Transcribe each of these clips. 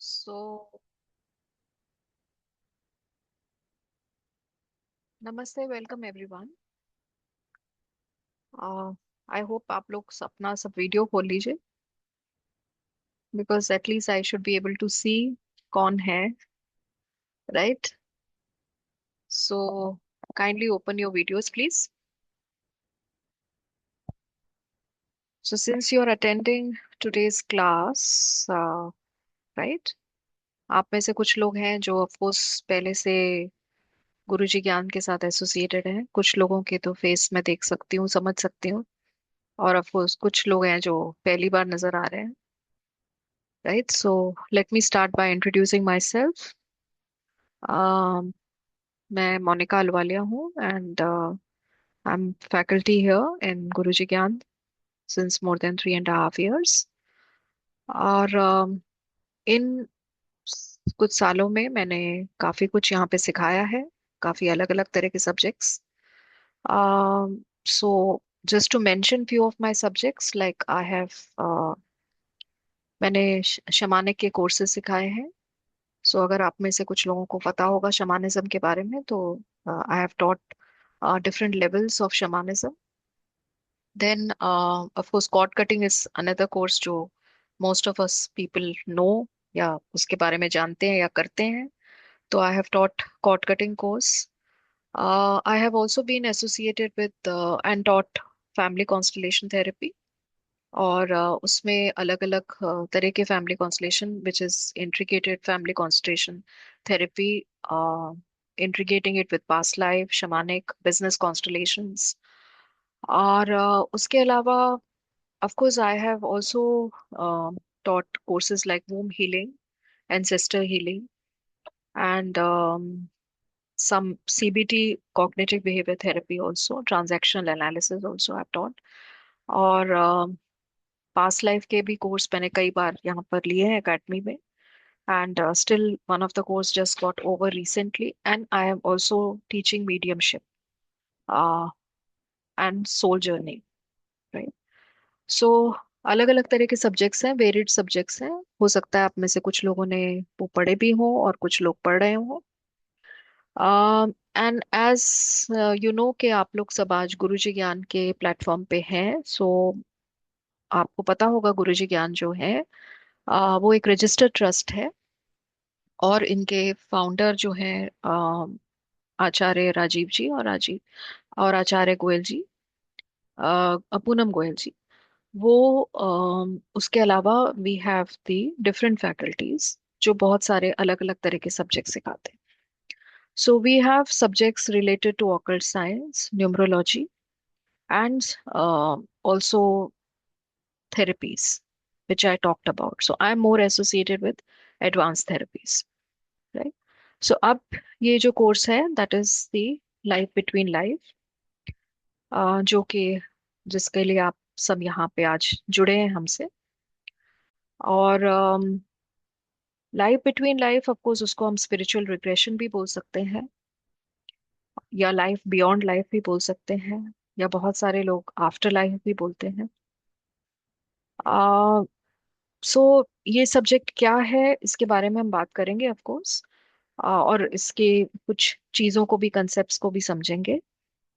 So, नमस्ते, welcome everyone. I hope आप लोग अपना सब वीडियो खोल लीजिए because at least I should be able to see कौन है, right? So kindly open your videos please. So since you are attending today's class, right, आप में से कुछ लोग हैं जो ऑफ कोर्स पहले से गुरुजी ज्ञान के साथ एसोसिएटेड हैं। कुछ लोगों के तो फेस मैं देख सकती हूँ, समझ सकती हूँ। और ऑफ कोर्स कुछ लोग हैं जो पहली बार नजर आ रहे हैं, right? So let me start by introducing myself. Um, मैं मोनिका अलवालिया हूँ and I'm faculty here in Guruji Gyan since more than 3.5 years. और इन कुछ सालों में मैंने काफी कुछ यहाँ पे सिखाया है, काफी अलग अलग तरह के subjects. So just to mention few of my subjects, like I have मैंने शमानिक के कोर्सेज सिखाए हैं। सो अगर आप में से कुछ लोगों को पता होगा शमानिज्म के बारे में, तो I have taught different levels of shamanism. Then of course cord cutting is another course जो most of us people know या उसके बारे में जानते हैं या करते हैं। तो I have taught cord cutting course. I have also been associated with and taught family constellation therapy. और उसमें अलग अलग तरह के family constellation which is intricated family constellation therapy, integrating it with past life, shamanic, business constellations. और उसके अलावा of course I have also taught courses like womb healing, ancestor healing, and some CBT, cognitive behavior therapy, also transactional analysis also I've taught। और past life के भी course मैंने कई बार यहाँ पर लिए हैं एकेडमी में। And still one of the course just got over recently and I am also teaching mediumship and soul journey, right? So अलग अलग तरह के सब्जेक्ट्स हैं, वेरिड सब्जेक्ट्स हैं। हो सकता है आप में से कुछ लोगों ने वो पढ़े भी हों और कुछ लोग पढ़ रहे हों। एंड एज यू नो कि आप लोग सब आज गुरुजी ज्ञान के प्लेटफॉर्म पे हैं। सो आपको पता होगा गुरुजी ज्ञान जो है वो एक रजिस्टर्ड ट्रस्ट है। और इनके फाउंडर जो हैं आचार्य राजीव जी और आचार्य गोयल जी, पूनम गोयल जी। वो उसके अलावा we have the different faculties जो बहुत सारे अलग अलग तरह के सब्जेक्ट सिखाते हैं। So we have subjects related to occult science, numerology, and also therapies which I talked about. So I'm more associated with advanced therapies, right? So अब ये जो कोर्स है that is the life between life, जो कि जिसके लिए आप सब यहाँ पे आज जुड़े हैं हमसे। और life between life, of course उसको हम स्पिरिचुअल रिग्रेशन भी बोल सकते हैं, या लाइफ बियॉन्ड लाइफ भी बोल सकते हैं, या बहुत सारे लोग आफ्टर लाइफ भी बोलते हैं। सो ये सब्जेक्ट क्या है इसके बारे में हम बात करेंगे ऑफ कोर्स, और इसके कुछ चीजों को भी, कंसेप्ट्स को भी समझेंगे।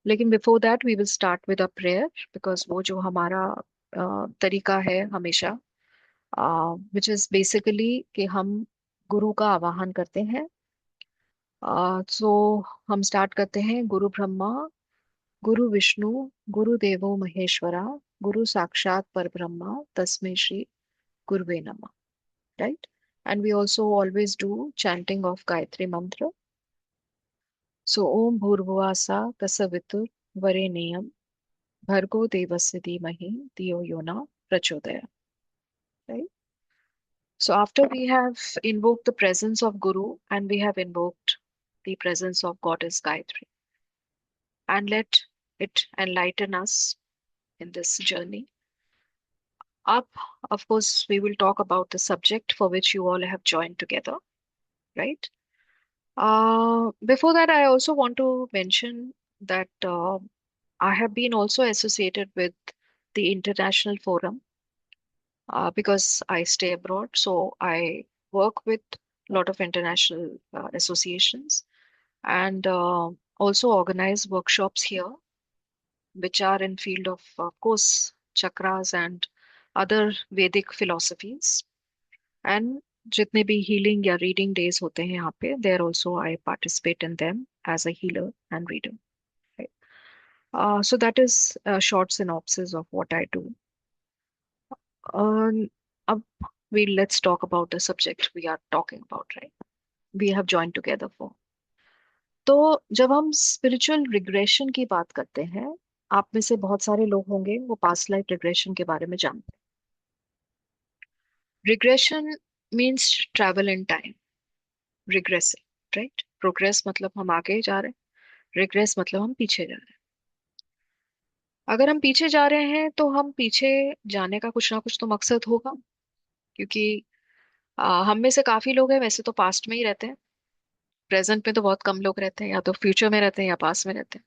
लेकिन before that we will start with a prayer, because वो जो हमारा तरीका है हमेशा, विच इज बेसिकली कि हम गुरु का आवाहन करते हैं। सो हम स्टार्ट करते हैं, गुरु ब्रह्मा, गुरु विष्णु, गुरु देवो महेश्वरा, गुरु साक्षात परब्रह्मा, तस्मै श्री गुरुवे नमः, right? And we also always do chanting of Gayatri Mantra. So Om Bhurvuvasa Tasavitur Vareniyam Bhargo Devasya Dhimahi Dhiyo Yona Prachodaya. Right? So after we have invoked the presence of Guru and we have invoked the presence of Goddess Gayatri, and let it enlighten us in this journey. Up, of course, we will talk about the subject for which you all have joined together, right? Before that, I also want to mention that I have been also associated with the International Forum because I stay abroad. So I work with lot of international associations, and also organize workshops here, which are in field of course, chakras and other Vedic philosophies. And जितने भी healing या reading days होते हैं यहाँ पे, there also I participate in them as a healer and reader. Right? So that is a short synopsis of what I do. Ab we let's talk about the subject we are talking about, right? We have joined together for. तो जब हम spiritual regression की बात करते हैं, आप में से बहुत सारे लोग होंगे वो पास्ट लाइफ रिग्रेशन के बारे में जानते हैं। Regression means travel in time, regressing, right? Progress मतलब हम आगे जा रहे हैं, रिग्रेस मतलब हम पीछे जा रहे हैं। अगर हम पीछे जा रहे हैं तो हम पीछे जाने का कुछ ना कुछ तो मकसद होगा, क्योंकि हम में से काफी लोग हैं वैसे तो पास्ट में ही रहते हैं। प्रेजेंट में तो बहुत कम लोग रहते हैं, या तो फ्यूचर में रहते हैं या पास्ट में रहते हैं।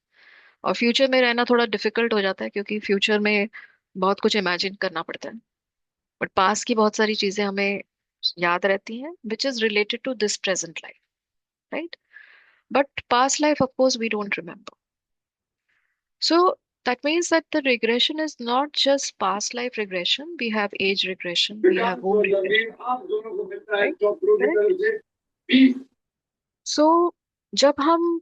और फ्यूचर में रहना थोड़ा डिफिकल्ट हो जाता है, क्योंकि फ्यूचर में बहुत कुछ इमेजिन करना पड़ता है। बट पास्ट की बहुत सारी चीजें हमें याद रहती हैं, which is related to this present life, right? But past life of course we don't remember. So that means that the regression is not just past life regression. We have age regression, we have womb regression, right? Correct. So जब हम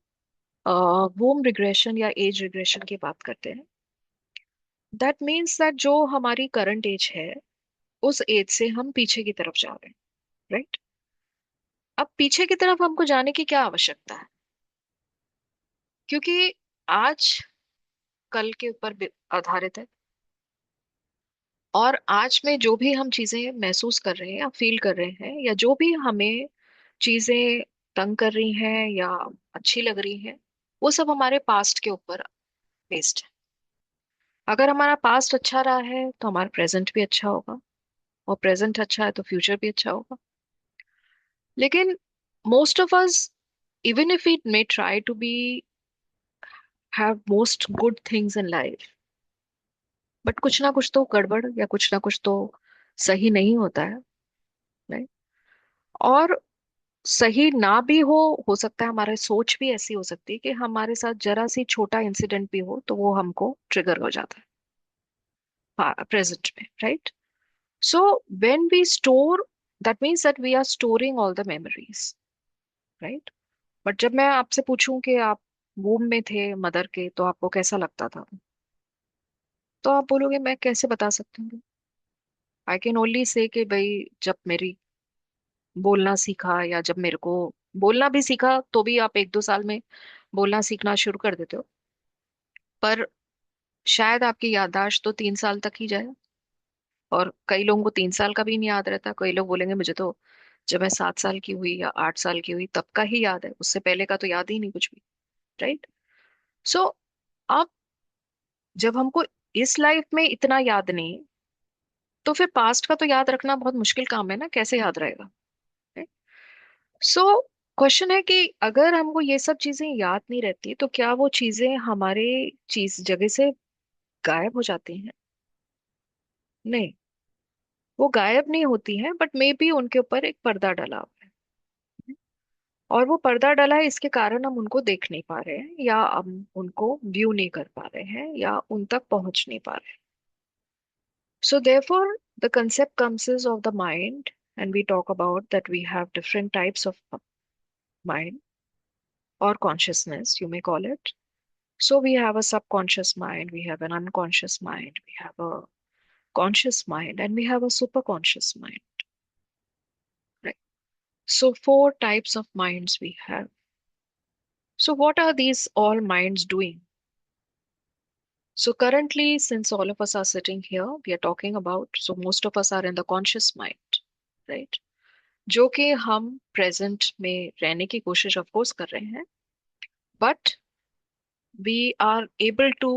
womb regression या age regression की बात करते हैं, that means that जो हमारी current age है, उस एज से हम पीछे की तरफ जा रहे हैं, राइट? अब पीछे की तरफ हमको जाने की क्या आवश्यकता है? क्योंकि आज कल के ऊपर आधारित है, और आज में जो भी हम चीजें महसूस कर रहे हैं या फील कर रहे हैं, या जो भी हमें चीजें तंग कर रही हैं या अच्छी लग रही हैं, वो सब हमारे पास्ट के ऊपर बेस्ड है। अगर हमारा पास्ट अच्छा रहा है तो हमारा प्रेजेंट भी अच्छा होगा, और प्रेजेंट अच्छा है तो फ्यूचर भी अच्छा होगा। लेकिन most of us, even if we may try to be have most good things in life, but कुछ ना कुछ तो गड़बड़ या कुछ ना कुछ तो सही नहीं होता है, राइट? और सही ना भी हो सकता है हमारी सोच भी ऐसी हो सकती है कि हमारे साथ जरा सी छोटा इंसिडेंट भी हो तो वो हमको ट्रिगर हो जाता है प्रेजेंट में, right? So when we store, that means that we are storing all the memories, right? But जब मैं आपसे पूछूं कि आप वूम में थे मदर के तो आपको कैसा लगता था, तो आप बोलोगे मैं कैसे बता सकती हूँ? आई कैन ओनली से कि भाई जब मेरी बोलना सीखा, या जब मेरे को बोलना भी सीखा, तो भी आप 1-2 साल में बोलना सीखना शुरू कर देते हो। पर शायद आपकी याददाश्त तो 3 साल तक ही जाए, और कई लोगों को 3 साल का भी नहीं याद रहता। कई लोग बोलेंगे मुझे तो जब मैं 7 साल की हुई या 8 साल की हुई तब का ही याद है, उससे पहले का तो याद ही नहीं कुछ भी, राइट? सो अब जब हमको इस लाइफ में इतना याद नहीं, तो फिर पास्ट का तो याद रखना बहुत मुश्किल काम है ना, कैसे याद रहेगा? सो क्वेश्चन है कि अगर हमको ये सब चीजें याद नहीं रहती तो क्या वो चीजें हमारे चीज जगह से गायब हो जाती हैं? नहीं, वो गायब नहीं होती हैं, बट मे बी उनके ऊपर एक पर्दा डला हुआ है। और वो पर्दा डला है, इसके कारण हम उनको देख नहीं पा रहे हैं, या हम उनको व्यू नहीं कर पा रहे हैं, या उन तक पहुंच नहीं पा रहे हैं। So therefore, the concept comes is of the mind, and we talk about that we have different types of mind or consciousness, you may call it. So we have a subconscious mind, we have an unconscious mind, we have a conscious mind, and we have a superconscious mind. Right. So four types of minds we have. So what are these all minds doing? So currently, since all of us are sitting here, we are talking about, so most of us are in the conscious mind, right? जो कि हम present में रहने की कोशिश of course कर रहे हैं, but we are able to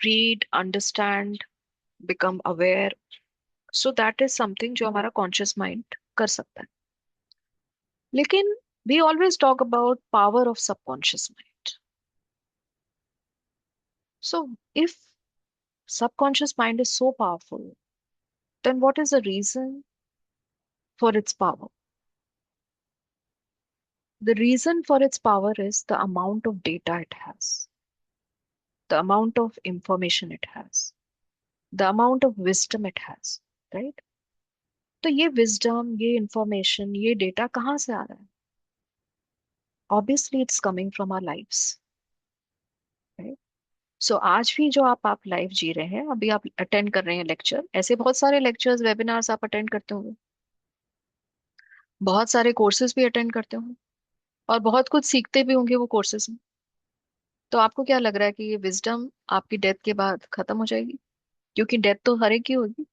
read, understand, become aware. So that is something जो हमारा कॉन्शियस माइंड कर सकता है। लेकिन we always talk about power of subconscious mind. So if subconscious mind is so powerful, then what is the reason for its power? The reason for its power is the amount of data it has, the amount of information it has, the amount of wisdom it has, right? तो ये wisdom, ये information, ये data कहाँ से आ रहा है? Obviously it's coming from our lives, right? So आज भी जो आप लाइव जी रहे हैं, अभी आप अटेंड कर रहे हैं लेक्चर, ऐसे बहुत सारे लेक्चर्स, वेबिनार्स आप अटेंड करते होंगे, बहुत सारे कोर्सेज भी अटेंड करते होंगे, और बहुत कुछ सीखते भी होंगे वो कोर्सेज में। तो आपको क्या लग रहा है कि ये विजडम आपकी डेथ के बाद खत्म हो जाएगी? क्योंकि डेथ तो हर एक की होगी।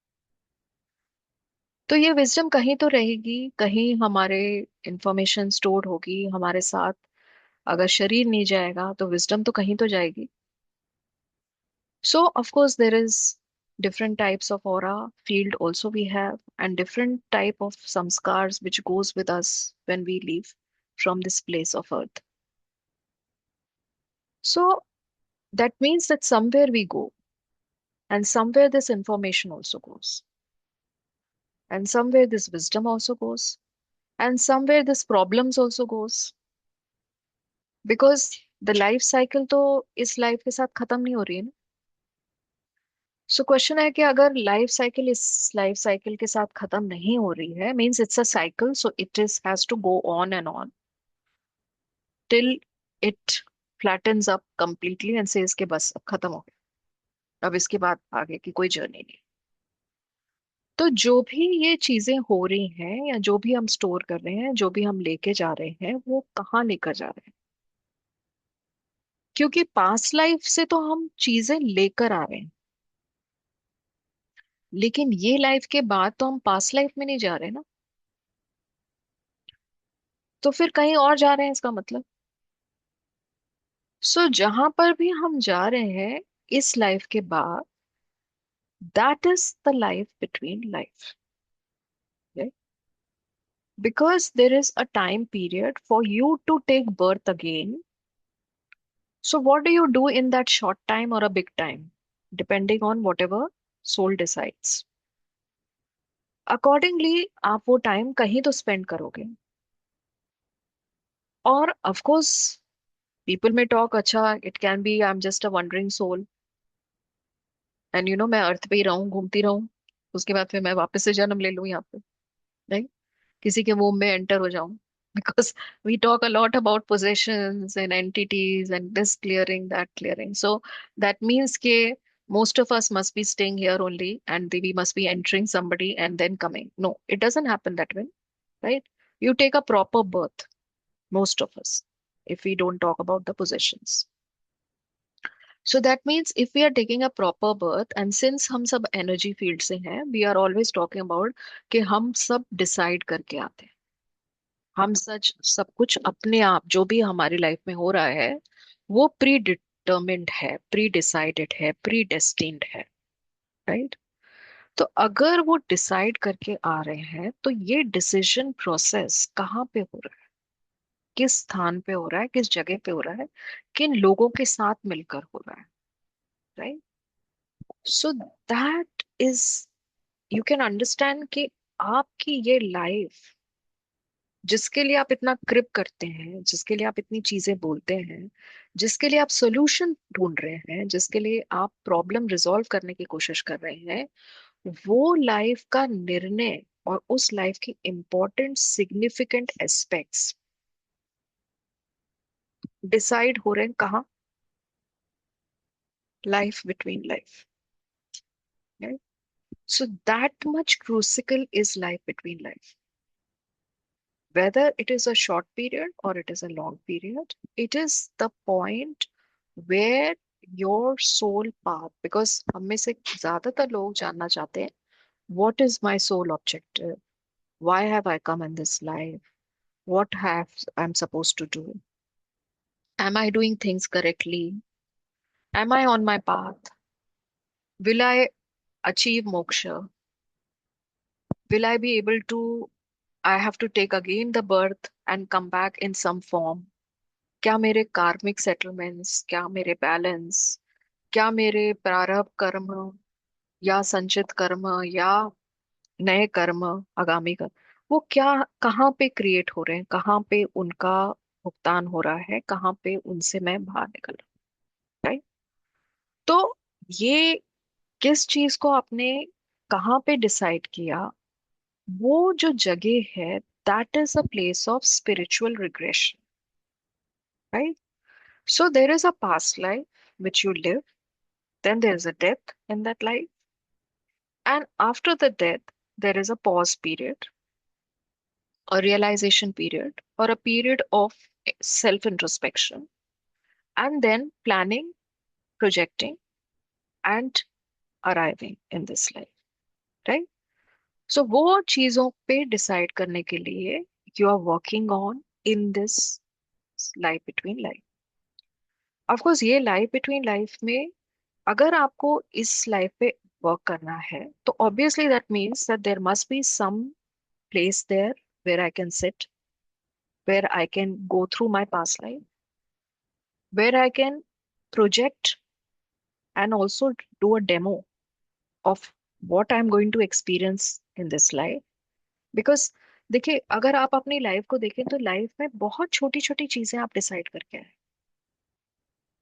तो ये विजडम कहीं तो रहेगी, कहीं हमारे इंफॉर्मेशन स्टोर होगी हमारे साथ। अगर शरीर नहीं जाएगा तो विजडम तो कहीं तो जाएगी। So, of course, there is different types of aura field also we have, and different type of samskars which goes with us when we leave from this place of earth. So that means that somewhere we go, and somewhere this information also goes, and somewhere this wisdom also goes, and somewhere this problems also goes, because the life cycle तो इस life के साथ खत्म नहीं हो रही है ना। सो क्वेश्चन है कि अगर लाइफ साइकिल इस लाइफ साइकिल के साथ खत्म नहीं हो रही है, means it's a cycle, so it is has to go on and on till it flattens up completely and says के बस अब खत्म हो गया, अब इसके बाद आगे की कोई जर्नी नहीं। तो जो भी ये चीजें हो रही हैं या जो भी हम स्टोर कर रहे हैं, जो भी हम लेके जा रहे हैं, वो कहाँ लेकर जा रहे हैं? क्योंकि पास्ट लाइफ से तो हम चीजें लेकर आ रहे हैं, लेकिन ये लाइफ के बाद तो हम पास्ट लाइफ में नहीं जा रहे ना। तो फिर कहीं और जा रहे हैं इसका मतलब। सो जहां पर भी हम जा रहे हैं इस लाइफ के बाद, that is the life between life, because there is a time period for you to take birth again. So what do you do in that short time और a big time, depending on whatever soul decides, accordingly आप वो time कहीं तो spend करोगे। और of course people may talk, अच्छा it can be I am just a wandering soul, and मैं earth पे ही रहूं, घूमती रहूं, उसके बाद फिर मैं वापस से जन्म ले लूं यहाँ पे, नहीं, किसी के वomb में एंटर हो जाऊं। Because we talk a lot about possessions and entities and this clearing, that clearing, so that means के most of us must be staying here only and we must be entering somebody and then coming. No, it doesn't happen that way, right? You take a proper birth, most of us, if we don't talk about the possessions. So that means if we are taking a proper birth, and since हम सब energy field से हैं, we are always talking about कि हम सब decide करके आते हैं। हम सच सब कुछ अपने आप जो भी हमारी लाइफ में हो रहा है, वो प्री डिटर्मिन्ड है, प्री डिसाइडेड है, प्री डेस्टिन्ड है, राइट? तो अगर वो डिसाइड करके आ रहे हैं, तो ये डिसीजन प्रोसेस कहाँ पे हो रहा है, किस स्थान पे हो रहा है, किस जगह पे हो रहा है, किन लोगों के साथ मिलकर हो रहा है, right? So that is, you can understand कि आपकी ये लाइफ जिसके लिए आप इतना क्रिप करते हैं, जिसके लिए आप इतनी चीजें बोलते हैं, जिसके लिए आप सोल्यूशन ढूंढ रहे हैं, जिसके लिए आप प्रॉब्लम रिजॉल्व करने की कोशिश कर रहे हैं, वो लाइफ का निर्णय और उस लाइफ की इंपॉर्टेंट सिग्निफिकेंट एस्पेक्ट्स डिसाइड हो रहे हैं कहाँ? Life between life, so that much crucial is life between life, whether it is a short period or it is a long period. It is the point where your soul path, because हम में से ज्यादातर लोग जानना चाहते हैं, what is my soul objective, why have I come in this life, what have I'm supposed to do, am I doing things correctly, am I on my path, will I achieve moksha, will I be able to, I have to take again the birth and come back in some form, क्या मेरे कार्मिक settlements, क्या मेरे balance, क्या मेरे प्रारब्ध कर्म या संचित कर्म या नए कर्म, आगामी कर्म, वो क्या, कहाँ पे क्रिएट हो रहे हैं, कहाँ पे उनका भुगतान हो रहा है, कहाँ पे उनसे मैं बाहर निकल रहा हूँ, राइट। तो ये किस चीज को आपने कहाँ पे डिसाइड किया, वो जो जगह है, that is a place of spiritual regression, right. So there is a past life which you live, then there is a death in that life, and after the death, there is a pause period, a realization period, or a period of self introspection, and then planning, projecting, and arriving in this life, right? So वो चीजों पे decide करने के लिए you are working on in this life between life. Of course ये life between life में अगर आपको इस लाइफ पे वर्क करना है तो obviously that means that there must be some place there where I can sit, where I can go through my past life, where I can project and also do a demo of what I am going to experience in this life. Because देखिए, अगर आप अपनी life को देखें तो life में बहुत छोटी छोटी चीजें आप डिसाइड करके आए।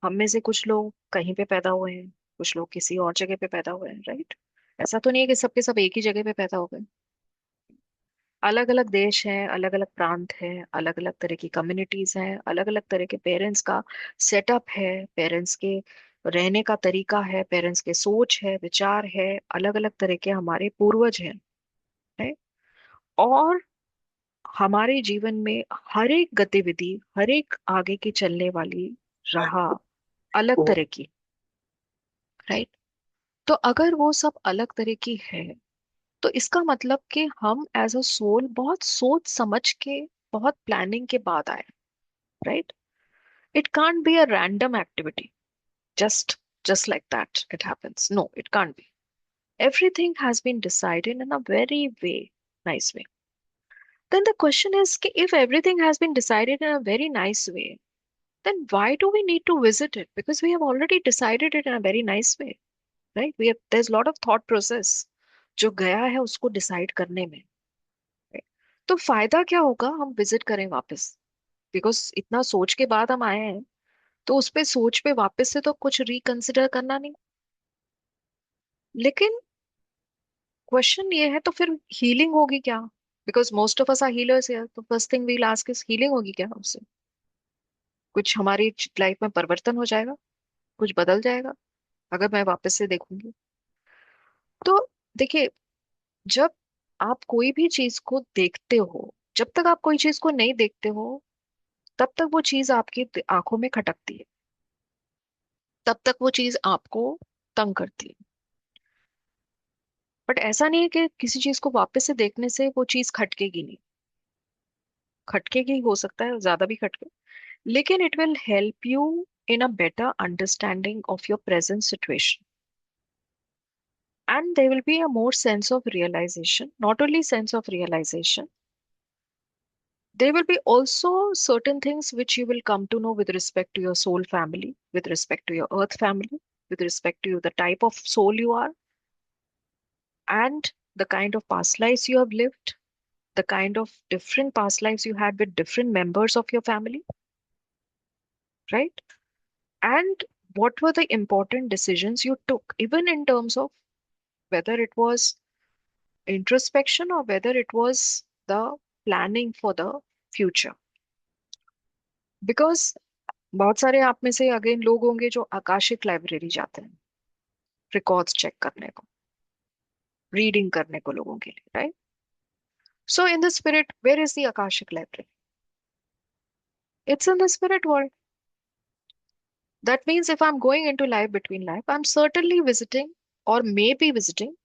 हम में से कुछ लोग कहीं पे पैदा हुए हैं, कुछ लोग किसी और जगह पे पैदा हुए हैं, राइट। ऐसा तो नहीं है कि सबके सब एक ही जगह पे पैदा हो गए। अलग अलग देश हैं, अलग अलग प्रांत हैं, अलग अलग तरह की कम्युनिटीज हैं, अलग अलग तरह के पेरेंट्स का सेटअप है, पेरेंट्स के रहने का तरीका है, पेरेंट्स के सोच है, विचार है, अलग अलग तरह के हमारे पूर्वज हैं, है? और हमारे जीवन में हर एक गतिविधि, हर एक आगे की चलने वाली राह अलग तरह की, राइट। तो अगर वो सब अलग तरह की है तो इसका मतलब कि हम एज अ सोल बहुत सोच समझ के, बहुत प्लानिंग के बाद आए, right. It can't be a random activity, just just like that it happens. No, it can't be. Everything has been decided in a very way nice way. Then the question is कि if everything has been decided in a very nice way, then why do we need to visit it? Because we have already decided it in a very nice way, right? We have, there's a lot of thought process जो गया है उसको decide करने में, right? तो फायदा क्या होगा हम विजिट करें वापस? बिकॉज इतना सोच के बाद हम आए हैं, तो उस पे सोच पे वापस से तो कुछ रिकंसिडर करना नहीं। लेकिन क्वेश्चन ये है, तो फिर हीलिंग होगी क्या? Because most of us are healers here, तो first thing we ask is healing होगी क्या हमसे? कुछ हमारी लाइफ में परिवर्तन हो जाएगा, कुछ बदल जाएगा अगर मैं वापस से देखूंगी? तो देखिए, जब आप कोई भी चीज को देखते हो, जब तक आप कोई चीज को नहीं देखते हो तब तक वो चीज आपकी आंखों में खटकती है, तब तक वो चीज आपको तंग करती है। बट ऐसा नहीं है कि किसी चीज को वापस से देखने से वो चीज खटकेगी नहीं। खटकेगी, हो सकता है ज्यादा भी खटके, लेकिन it will help you in a better understanding of your present situation, and there will be a more sense of realization. Not only sense of realization, there will be also certain things which you will come to know with respect to your soul family, with respect to your earth family, with respect to the type of soul you are, and the kind of past lives you have lived, the kind of different past lives you had with different members of your family, right? And what were the important decisions you took, even in terms of whether it was introspection or whether it was the planning for the future. Because बहुत सारे आप में से again लोग होंगे जो Akashic library जाते हैं रिकॉर्ड्स चेक करने को, रीडिंग करने को लोगों के लिए, right. So in the spirit, where is the Akashic library? It's in the spirit world. That means if I am going in to life between life, I am certainly visiting और maybe visiting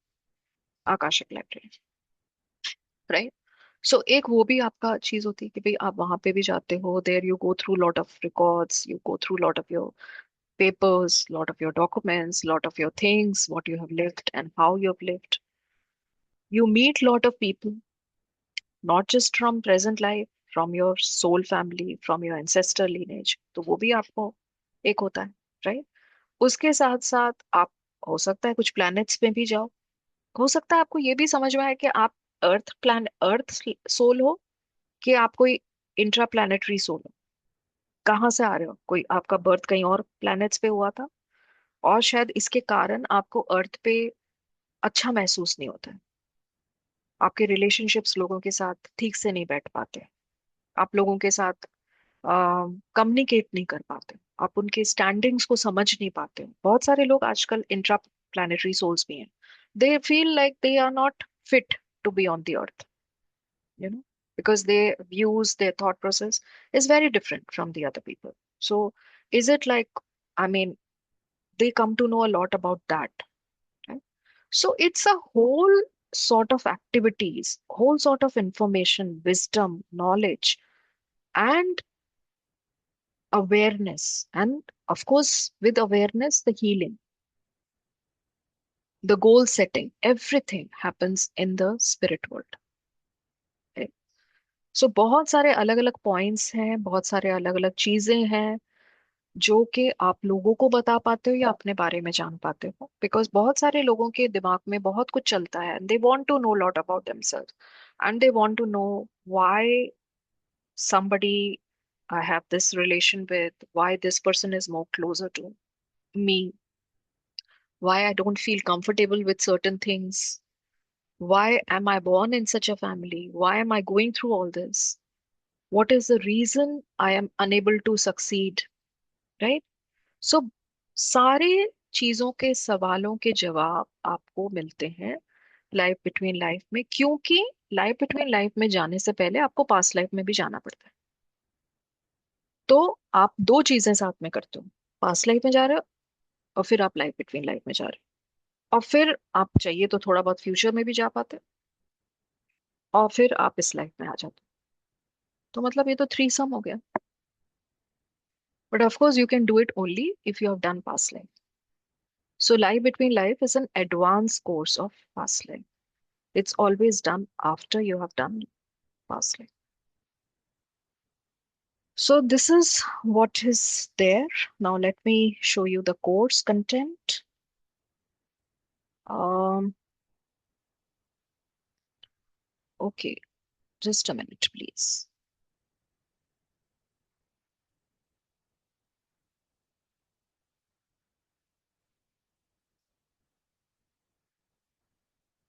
Akashic library, right. So एक वो भी आपका चीज होती है कि भाई आप वहां पे भी जाते हो, there you go through lot of records, you go through lot of your papers, lot of your documents, lot of your things, what you have lived and how you have lived. You meet lot of people, not just from present life, from your soul family, from your ancestor lineage. तो वो भी आपको एक होता है, right. उसके साथ साथ आप, हो सकता है कुछ प्लैनेट्स में भी जाओ, हो सकता है आपको ये भी समझ में आए कि आप अर्थ सोल हो, कि आप कोई इंट्रा प्लानिटरी सोल हो। कहाँ से आ रहे हो, कोई आपका बर्थ कहीं और प्लैनेट्स पे हुआ था, और शायद इसके कारण आपको अर्थ पे अच्छा महसूस नहीं होता है। आपके रिलेशनशिप्स लोगों के साथ ठीक से नहीं बैठ पाते, आप लोगों के साथ कम्युनिकेट नहीं कर पाते, आप उनके स्टैंडिंग्स को समझ नहीं पाते। बहुत सारे लोग आजकल इंट्रा प्लानिटरी सोल्स भी हैं। They feel like they are not fit to be on the earth, you know, because their views, their thought process is very different from the other people. So, is it like, I mean, they come to know a lot about that, right? So, it's a whole sort of activities, whole sort of information, wisdom, knowledge, and awareness. And of course, with awareness, the healing, the goal setting, everything happens in the spirit world. Right? So, बहुत सारे अलग अलग points हैं, बहुत सारे अलग अलग चीजें हैं जो कि आप लोगों को बता पाते हो या अपने बारे में जान पाते हो। बिकॉज बहुत सारे लोगों के दिमाग में बहुत कुछ चलता है, they want to know lot about themself, and they want to know why somebody I have this relation with, why this person is more closer to me, why I don't feel comfortable with certain things, why am I born in such a family, why am I going through all this, what is the reason I am unable to succeed, right? सो सारे चीजों के सवालों के जवाब आपको मिलते हैं life between life में, क्योंकि लाइफ बिटवीन लाइफ में जाने से पहले आपको पास्ट लाइफ में भी जाना पड़ता है। तो आप दो चीजें साथ में करते हो, पास्ट लाइफ में जा रहे हो और फिर आप लाइफ बिटवीन लाइफ में जा रहे हो, और फिर आप चाहिए तो थोड़ा बहुत फ्यूचर में भी जा पाते हो, और फिर आप इस लाइफ में आ जाते हो। तो मतलब ये तो थ्री सम हो गया। But of course you can do it only if you have done past life. So life between life is an advanced course of past life. It's always done after you have done past life. So this is what is there. Now let me show you the course content. Um, okay, just a minute, please.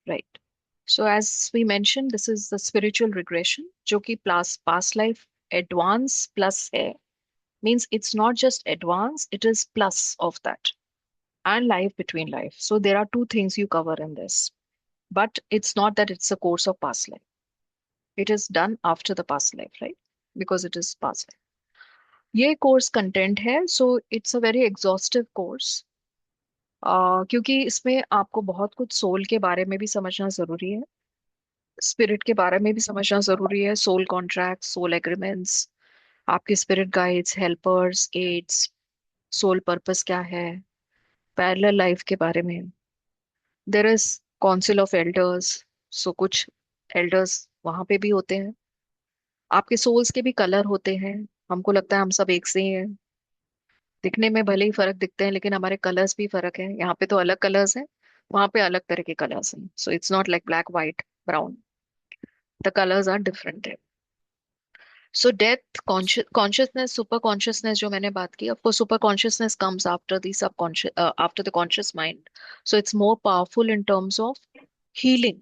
Right. So as we mentioned, this is the spiritual regression, जो कि past life advance plus है. Means it's not just advance, it is plus of that. And life between life. So there are two things you cover in this. But it's not that it's a course of past life. It is done after the past life, right? Because it is past life. ये course content है, so it's a very exhaustive course, क्योंकि इसमें आपको बहुत कुछ soul के बारे में भी समझना जरूरी है, स्पिरिट के बारे में भी समझना जरूरी है, सोल कॉन्ट्रैक्ट, सोल एग्रीमेंट्स, आपके spirit guides, helpers, aids, soul purpose क्या है, पैरेलल लाइफ के बारे में। There is council of elders, so कुछ एल्डर्स वहां पे भी होते हैं। आपके सोल्स के भी कलर होते हैं, हमको लगता है हम सब एक से ही हैं, दिखने में भले ही फर्क दिखते हैं लेकिन हमारे कलर्स भी फर्क है। यहाँ पे तो अलग कलर्स हैं, वहां पे अलग तरह के कलर्स हैं, so it's not like black white brown, the colours are different है। So death, consciousness, super consciousness जो मैंने बात की, of course super consciousness comes after the subconscious, after the conscious mind, so it's more powerful in terms of healing,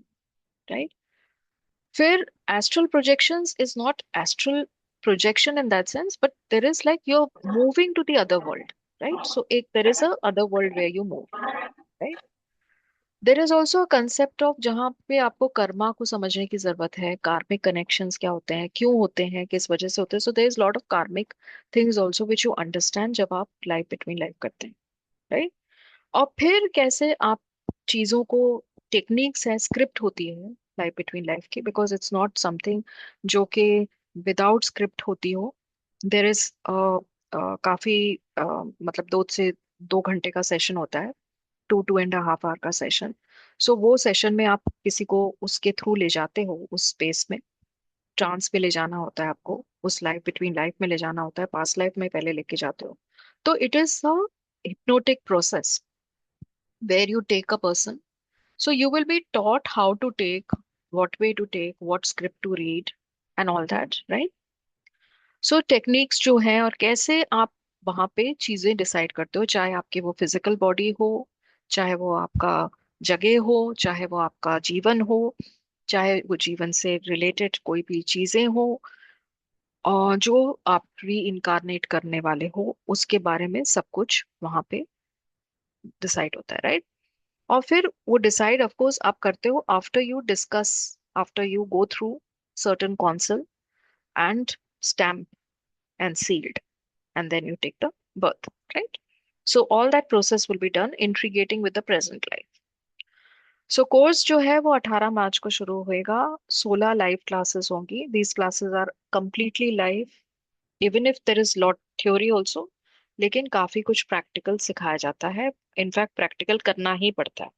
right? फिर astral projections is not astral projection in that sense, but there is like you're moving to the other world, right? So एक there is a other world where you move, right? There is also concept of जहाँ पे आपको कर्मा को समझने की जरूरत है, कार्मिक कनेक्शंस क्या होते हैं, क्यों होते हैं, किस वजह से होते हैं। So there is lot of karmic things also which you understand जब आप लाइफ बिटवीन लाइफ करते हैं, राइट? और फिर कैसे आप चीजों को, टेक्निक्स है, स्क्रिप्ट होती है लाइफ बिटवीन लाइफ की, बिकॉज इट्स नॉट समथिंग जो कि विदाउट स्क्रिप्ट होती हो। देर इज काफी मतलब 2 से 2 घंटे का सेशन होता है, 2-2.5 आवर का सेशन। सो वो सेशन में आप किसी को उसके थ्रू ले जाते हो, उस स्पेस में ट्रांस पे ले जाना होता है आपको, उस लाइफ बिटवीन लाइफ में ले जाना होता है, पास्ट लाइफ में पहले लेके जाते हो। तो it is a hypnotic process where you take a person, so you will be taught how to take what way to take, what script to read, and all that, right? So techniques जो हैं और कैसे आप वहां पे चीजें decide करते हो, चाहे आपकी वो फिजिकल बॉडी हो, चाहे वो आपका जगह हो, चाहे वो आपका जीवन हो, चाहे वो जीवन से रिलेटेड कोई भी चीजें हो, और जो आप री इनकारनेट करने वाले हो उसके बारे में सब कुछ वहां पे डिसाइड होता है, राइट? और फिर वो डिसाइड ऑफ कोर्स आप करते हो after you discuss, after you go through certain council and stamp and sealed, and then you take the birth, right? So all that process will be done integrating with the present life. So course जो है वो 18 मार्च को शुरू होएगा। 16 live classes होंगी। These classes are completely live, even if there is lot theory also, लेकिन काफी कुछ प्रैक्टिकल सिखाया जाता है। इनफैक्ट प्रैक्टिकल करना ही पड़ता है,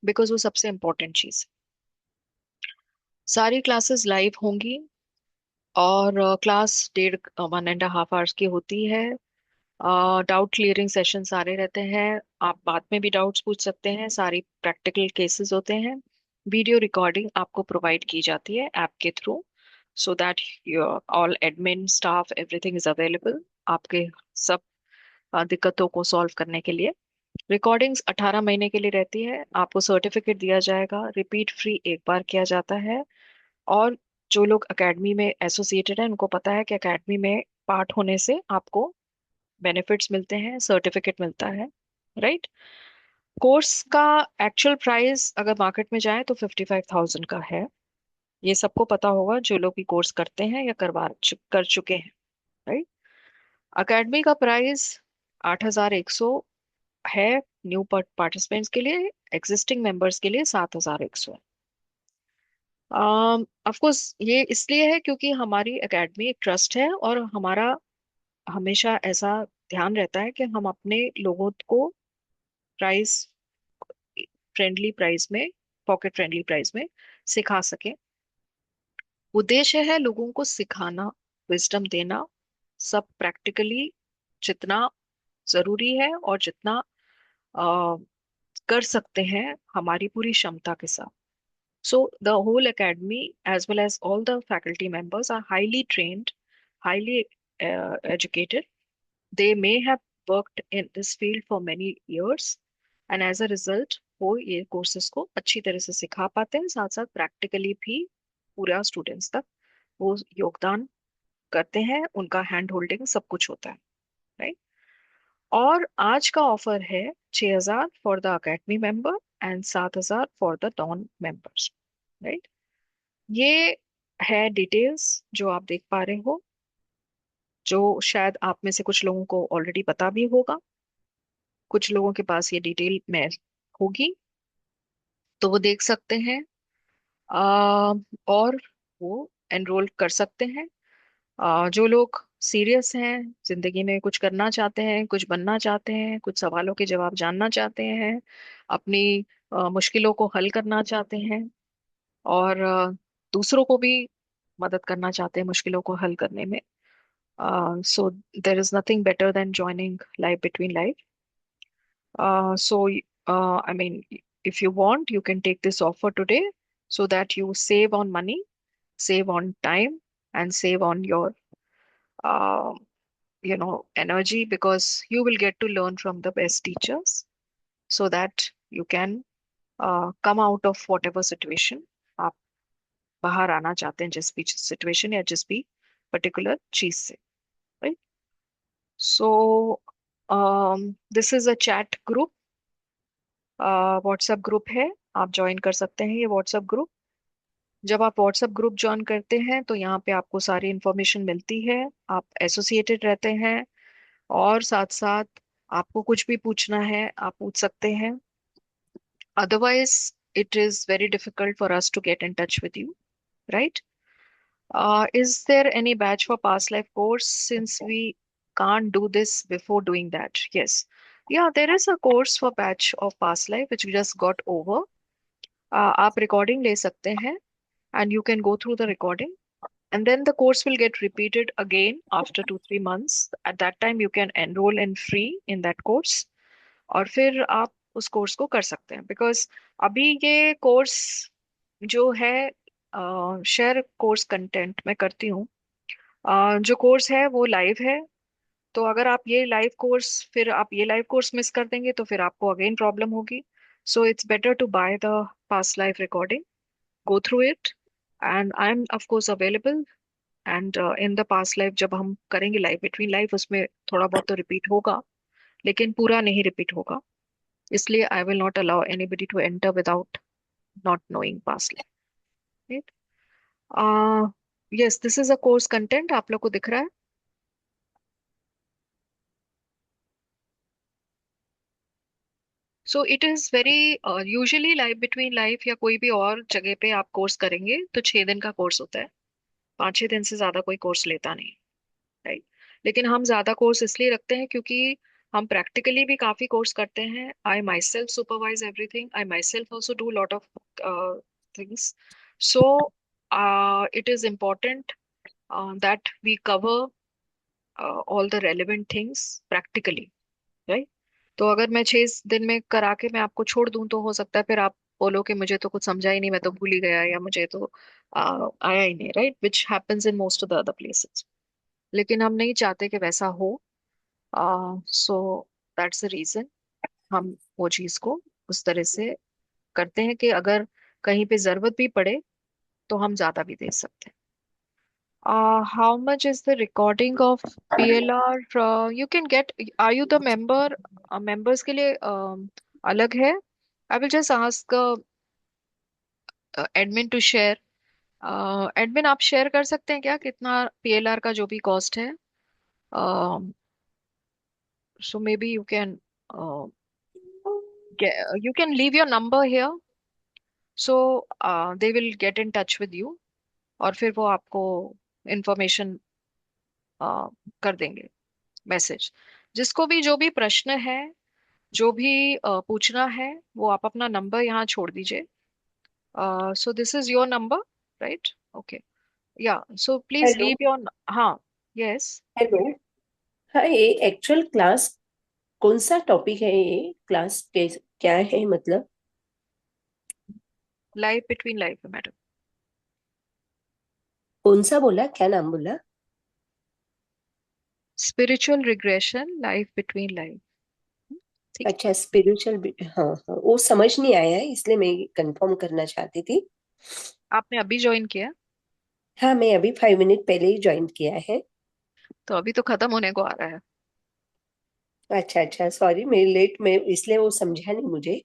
बिकॉज वो सबसे इम्पोर्टेंट चीज है। सारी क्लासेस लाइव होंगी, और क्लास 1.5 आवर्स की होती है। डाउट क्लियरिंग सेशन सारे रहते हैं, आप बाद में भी डाउट्स पूछ सकते हैं, सारी प्रैक्टिकल केसेस होते हैं। वीडियो रिकॉर्डिंग आपको प्रोवाइड की जाती है ऐप के through, so that your all admin staff everything is available आपके सब दिक्कतों को सॉल्व करने के लिए। रिकॉर्डिंग्स 18 महीने के लिए रहती है। आपको सर्टिफिकेट दिया जाएगा, रिपीट फ्री एक बार किया जाता है। और जो लोग एकेडमी में एसोसिएटेड है उनको पता है कि एकेडमी में पार्ट होने से आपको बेनिफिट्स मिलते हैं, सर्टिफिकेट मिलता है, राइट? कोर्स का एक्चुअल प्राइस अगर मार्केट में जाए तो 55,000 का है। ये सबको पता होगा जो लोग भी कोर्स करते हैं या कर चुके हैं, राइट? अकेडमी का प्राइस 8,100 है न्यू पार्टिसिपेंट्स के लिए। एग्जिस्टिंग मेंबर्स के लिए 7,100 है। ऑफ कोर्स ये इसलिए है क्योंकि हमारी एकेडमी एक ट्रस्ट है, और हमारा हमेशा ऐसा ध्यान रहता है कि हम अपने लोगों को प्राइस फ्रेंडली प्राइस में, पॉकेट फ्रेंडली प्राइस में सिखा सके। उद्देश्य है लोगों को सिखाना, विजडम देना, सब प्रैक्टिकली जितना जरूरी है और जितना अ, कर सकते हैं हमारी पूरी क्षमता के साथ। So the whole academy as well as all the faculty members are highly trained, highly educated. They may have worked in this field for many years, and as a result वो ये कोर्सेज को अच्छी तरह से सिखा पाते हैं, साथ साथ प्रैक्टिकली भी पूरा स्टूडेंट्स तक वो योगदान करते हैं, उनका हैंड होल्डिंग सब कुछ होता है, राइट? और आज का ऑफर है 6,000 for the academy member and 7,000 for the non members, right? ये है डिटेल्स जो आप देख पा रहे हो, जो शायद आप में से कुछ लोगों को ऑलरेडी पता भी होगा, कुछ लोगों के पास ये डिटेल में होगी, तो वो देख सकते हैं। और वो एनरोल कर सकते हैं। जो लोग सीरियस हैं, जिंदगी में कुछ करना चाहते हैं, कुछ बनना चाहते हैं, कुछ सवालों के जवाब जानना चाहते हैं, अपनी मुश्किलों को हल करना चाहते हैं, और दूसरों को भी मदद करना चाहते हैं मुश्किलों को हल करने में, so there is nothing better than joining life between life. So, I mean, if you want, you can take this offer today so that you save on money, save on time, and save on your, uh, energy, because you will get to learn from the best teachers so that you can come out of whatever situation आप बाहर आना चाहते हैं, जिस भी situation या जिस भी पर्टिकुलर चीज से, right? So this is a chat group, WhatsApp group है, आप ज्वाइन कर सकते हैं ये व्हाट्सएप ग्रुप। जब आप व्हाट्सएप ग्रुप ज्वाइन करते हैं तो यहाँ पे आपको सारी इंफॉर्मेशन मिलती है, आप एसोसिएटेड रहते हैं, और साथ साथ आपको कुछ भी पूछना है आप पूछ सकते हैं। Otherwise it is very difficult for us to get in touch with you, right? Is there any batch for past life course, since we can't do this before doing that? Yes. Yeah, there is a course for batch of past life which just got over. आप recording ले सकते हैं, and you can go through the recording, and then the course will get repeated again after 2-3 months. At that time you can enroll in free in that course, और फिर आप उस course को कर सकते हैं, बिकॉज अभी ये कोर्स जो है शेयर कोर्स कंटेंट मैं करती हूँ। जो कोर्स है वो लाइव है। तो अगर आप ये लाइव कोर्स, फिर आप ये लाइव कोर्स मिस कर देंगे तो फिर आपको अगेन प्रॉब्लम होगी। So it's better to buy the past live recording, go through it, and I'm of course available. And in the past life जब हम करेंगे लाइव बिटवीन लाइफ, उसमें थोड़ा बहुत तो रिपीट होगा, लेकिन पूरा नहीं रिपीट होगा। इसलिए I will not allow anybody to enter without not knowing past life. Yes, this is a course content, आप लोग को दिख रहा है? So it is very usually life between life या कोई भी और जगह पे आप कोर्स करेंगे तो 6 दिन का कोर्स होता है। 5-6 दिन से ज्यादा कोई कोर्स लेता नहीं, राइट। लेकिन हम ज्यादा कोर्स इसलिए रखते हैं क्योंकि हम प्रैक्टिकली भी काफी कोर्स करते हैं। I myself supervise everything, I myself also do lot of things. So it is important that we cover all the relevant things practically, right. तो अगर मैं 6 दिन में करा के मैं आपको छोड़ दूं तो हो सकता है फिर आप बोलो कि मुझे तो कुछ समझा ही नहीं, मैं तो भूल ही गया, या मुझे तो आया ही नहीं, right, which happens in most of the other places. लेकिन हम नहीं चाहते कि वैसा हो। सो दैट्स द रीजन हम वो चीज को उस तरह से करते हैं कि अगर कहीं पे जरूरत भी पड़े तो हम ज्यादा भी दे सकते हैं। How much is the recording of PLR you can get? Are you the member? Members के लिए अलग है। I will just ask admin to share. Admin, आप शेयर कर सकते हैं क्या कितना PLR का जो भी कॉस्ट है? So maybe you can leave your number here, so they will get in touch with you, और फिर वो आपको इंफॉर्मेशन कर देंगे, मैसेज। जिसको भी जो भी प्रश्न है, जो भी पूछना है, वो आप अपना नंबर यहाँ छोड़ दीजिए। So this is your number, right? Okay, या so please hello. Leave your. हाँ, यस। हेलो। हाँ, ये एक्चुअल क्लास कौन सा टॉपिक है? ये क्लास के क्या है मतलब? Life between life, madam. कौन सा बोला? क्या नाम बोला? Spiritual regression, life between life. ठीक है। अच्छा, स्पिरिचुअल। हाँ हाँ, वो समझ नहीं आया है, इसलिए मैं कंफर्म करना चाहती थी। आपने अभी ज्वाइन किया? हाँ, मैं अभी 5 मिनट पहले ही ज्वाइन किया है। तो अभी तो खत्म होने को आ रहा है। अच्छा अच्छा, सॉरी, मैं लेट में इसलिए वो समझा नहीं मुझे।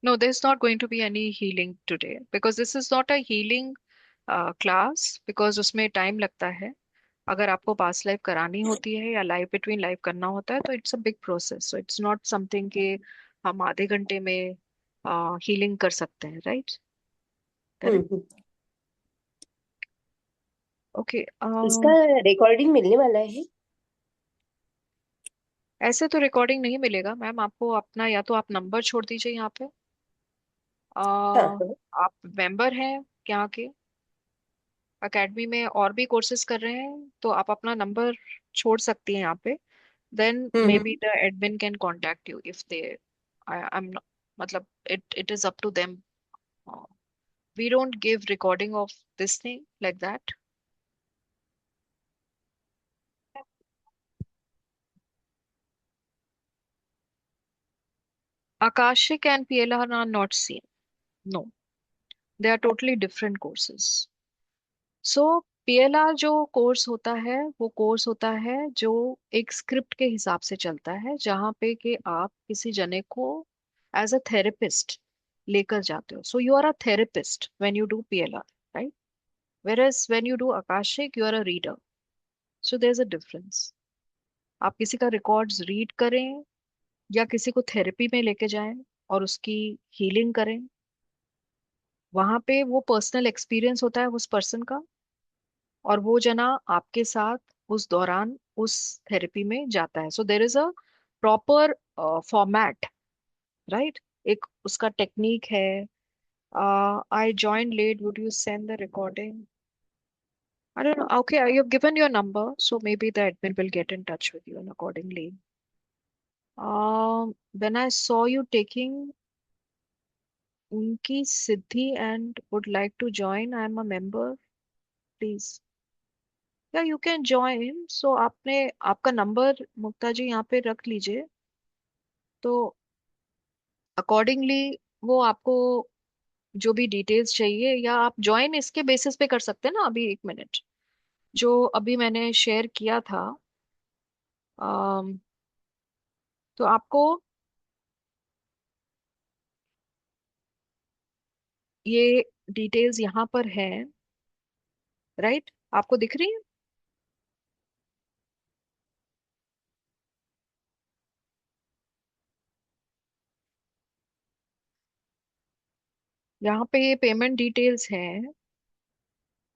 No, there's not going to be any healing today because this is not a healing class, because उसमें टाइम लगता है। अगर आपको पास्ट लाइफ करानी होती है या लाइफ बिटवीन लाइफ करना होता है तो it's a big process, so it's not something कि हम आधे घंटे में हीलिंग कर सकते हैं, राइट? करेक्ट। हम्म। ओके। इसका रिकॉर्डिंग मिलने वाला है? ऐसे तो रिकॉर्डिंग नहीं मिलेगा मैम आपको। अपना या तो आप नंबर छोड़ दीजिए यहाँ पे। हाँ uh, हाँ। आप मेंबर हैं क्या के एकेडमी में और भी कोर्सेज कर रहे हैं तो आप अपना नंबर छोड़ सकती हैं यहाँ पे। Then maybe hmm. The admin can contact you if they, I am, मतलब it is up to them. We don't give recording of this thing like that. Akashic and PLR are not same. No, they are totally different courses. So PLR जो course होता है वो course होता है जो एक script के हिसाब से चलता है, जहाँ पे कि आप किसी जने को एज अ थेरेपिस्ट लेकर जाते हो। So you are a therapist when you do PLR, right? whereas when you do Akashic you are a reader. So there's a difference। आप किसी का रिकॉर्ड्स रीड करें या किसी को थेरेपी में लेके जाएं और उसकी हीलिंग करें, वहां पे वो पर्सनल एक्सपीरियंस होता है उस पर्सन का, और वो जना आपके साथ उस दौरान उस थेरेपी में जाता है। So there is a proper format, right? एक उसका टेक्निक है। I join late, would you send the recording? I don't know. Okay, you've given your number, so maybe the admin will get in touch with you and accordingly. When I saw you taking उनकी सिद्धि and would like to join, I am a member, please. या you can join. So आपने आपका number मुक्ता जी यहाँ पे रख लीजिए, तो अकॉर्डिंगली वो आपको जो भी डिटेल्स चाहिए, या आप ज्वाइन इसके बेसिस पे कर सकते हैं ना। अभी एक मिनट, जो अभी मैंने शेयर किया था, अम, तो आपको ये डिटेल्स यहाँ पर है, राइट? आपको दिख रही है? यहाँ पे ये पेमेंट डिटेल्स हैं,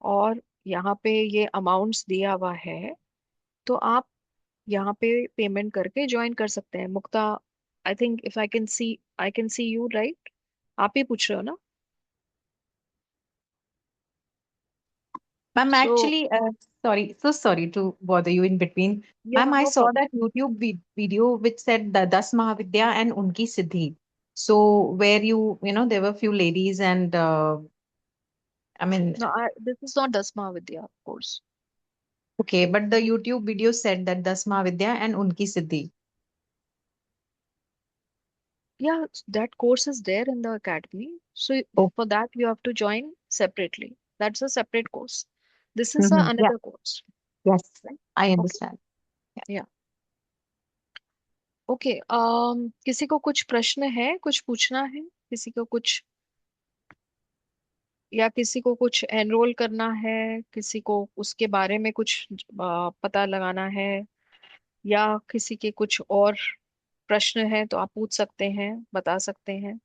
और यहाँ पे ये अमाउंट्स दिया हुआ है। तो आप यहाँ पे पेमेंट करके ज्वाइन कर सकते हैं। Mukta, I think if I can see you, right? आप ही पूछ रहे हो ना? Ma'am, so actually, sorry, so sorry to bother you in between. या Ma'am, I know saw problem. that YouTube video which said the Das Mahavidya and Unki Siddhi. So where there were few ladies and I mean, no, this is not दसमा विद्या course. okay, but the YouTube video said that Das Mahavidya and Unki Siddhi. Yeah, that course is there in the academy. So Oh, for that you have to join separately. That's a separate course. This is yeah, another course, yes, right? I Okay. understand. Yeah. Yeah. Okay. किसी को कुछ प्रश्न है, कुछ पूछना है किसी को कुछ, या किसी को कुछ एनरोल करना है, किसी को उसके बारे में कुछ पता लगाना है, या किसी के कुछ और प्रश्न है तो आप पूछ सकते हैं, बता सकते हैं।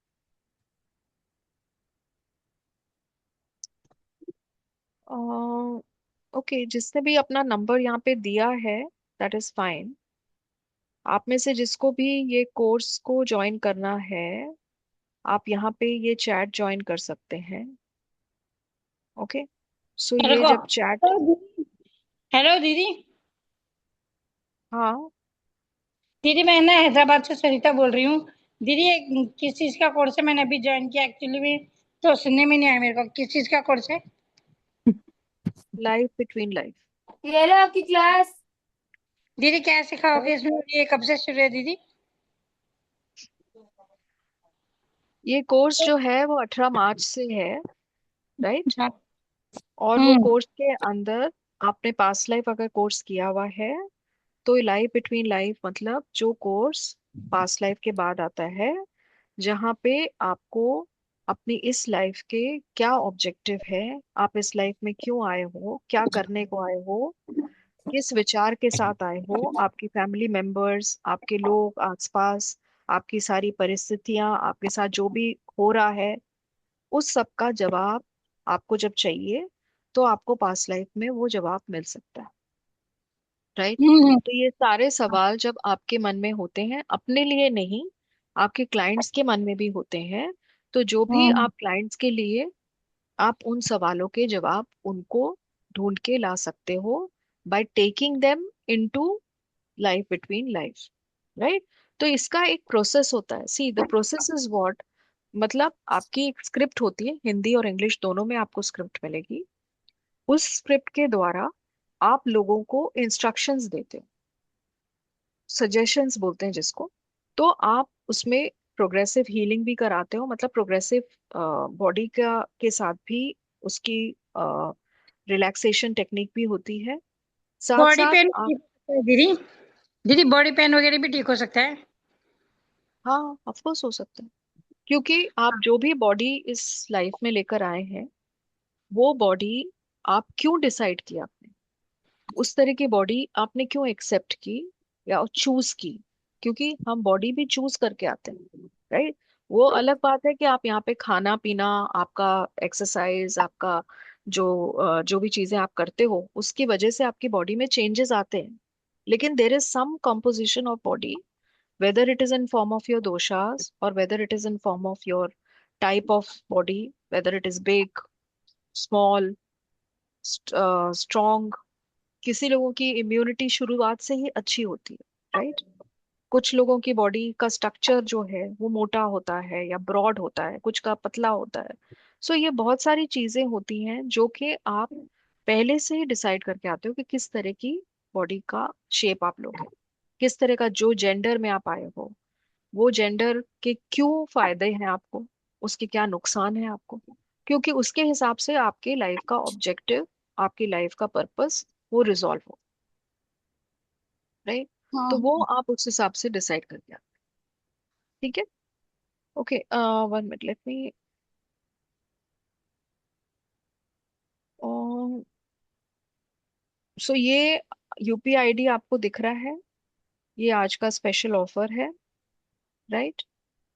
ओके, जिसने भी अपना नंबर यहाँ पे दिया है, दैट इज फाइन। आप में से जिसको भी ये कोर्स को ज्वाइन करना है, आप यहाँ पे ये चैट ज्वाइन कर सकते हैं। ओके, सो ये रुको। जब चैट, हेलो दीदी। हाँ, दीदी मैं ना हैदराबाद से सरिता बोल रही हूँ। दीदी ये किस चीज का कोर्स है? मैंने अभी ज्वाइन किया एक्चुअली में, तो सुनने में नहीं आया मेरे को, किस चीज का कोर्स है? Life between life. ये लो आपकी क्लास। दीदी क्या सिखाओगे इसमें? ये कब से शुरू है दीदी? ये कोर्स जो है वो 18 मार्च से है, राइट? हाँ। और वो हम्म। कोर्स के अंदर आपने पास्ट लाइफ अगर कोर्स किया हुआ है, तो लाइफ बिटवीन लाइफ मतलब जो कोर्स पास्ट लाइफ के बाद आता है, जहाँ पे आपको अपनी इस लाइफ के क्या ऑब्जेक्टिव है, आप इस लाइफ में क्यों आए हो, क्या करने को आए हो, किस विचार के साथ आए हो, आपकी फैमिली मेंबर्स, आपके लोग आसपास, आपकी सारी परिस्थितियां, आपके साथ जो भी हो रहा है, उस सब का जवाब आपको जब चाहिए, तो आपको पास्ट लाइफ में वो जवाब मिल सकता है, राइट? हम्म। तो ये सारे सवाल जब आपके मन में होते हैं, अपने लिए नहीं, आपके क्लाइंट्स के मन में भी होते हैं, तो जो भी हम्म। आप क्लाइंट्स के लिए, आप उन सवालों के जवाब उनको ढूंढ के ला सकते हो, by taking them into life between life, right? तो इसका एक प्रोसेस होता है। See the process is what, मतलब आपकी एक स्क्रिप्ट होती है, हिंदी और इंग्लिश दोनों में आपको स्क्रिप्ट मिलेगी। उस स्क्रिप्ट के द्वारा आप लोगों को इंस्ट्रक्शंस देते हो, सजेशंस बोलते हैं जिसको। तो आप उसमें प्रोग्रेसिव हीलिंग भी कराते हो, मतलब प्रोग्रेसिव बॉडी का के साथ भी उसकी रिलैक्सेशन टेक्निक भी होती है, साथ बॉडी साथ पेन आप। ठीक हो सकता है दीदी? दीदी बॉडी पेन वगैरह भी ठीक हो सकता है? हाँ, ऑफ कोर्स हो सकता है, क्योंकि आप जो भी बॉडी इस लाइफ में लेकर आए हैं, वो बॉडी आप क्यों डिसाइड किया आपने, उस तरह की बॉडी आपने क्यों एक्सेप्ट की या चूज की, क्योंकि हम बॉडी भी चूज करके आते हैं, राइट? वो अलग बात है कि आप यहाँ पे खाना पीना, आपका एक्सरसाइज, आपका जो भी चीजें आप करते हो, उसकी वजह से आपकी बॉडी में चेंजेस आते हैं। लेकिन there is some composition of body, whether it is in form of your doshas or whether it is in form of your type of body, whether it is big, small, strong। किसी लोगों की immunity शुरुआत से ही अच्छी होती है, right? कुछ लोगों की बॉडी का स्ट्रक्चर जो है वो मोटा होता है या ब्रॉड होता है, कुछ का पतला होता है। सो ये बहुत सारी चीजें होती हैं जो कि आप पहले से ही डिसाइड करके आते हो कि किस तरह की बॉडी का शेप आप लोगे, किस तरह का जो जेंडर में आप आए हो, वो जेंडर के क्यों फायदे हैं आपको, उसके क्या नुकसान है आपको, क्योंकि उसके हिसाब से आपके लाइफ का ऑब्जेक्टिव, आपकी लाइफ का पर्पस वो रिजॉल्व हो, राइट। तो वो हाँ। आप उस हिसाब से डिसाइड करके आते हैं, ठीक है। Okay, 1 minute, let me. So ये यूपीआईडी आपको दिख रहा है, ये आज का स्पेशल ऑफर है, राइट।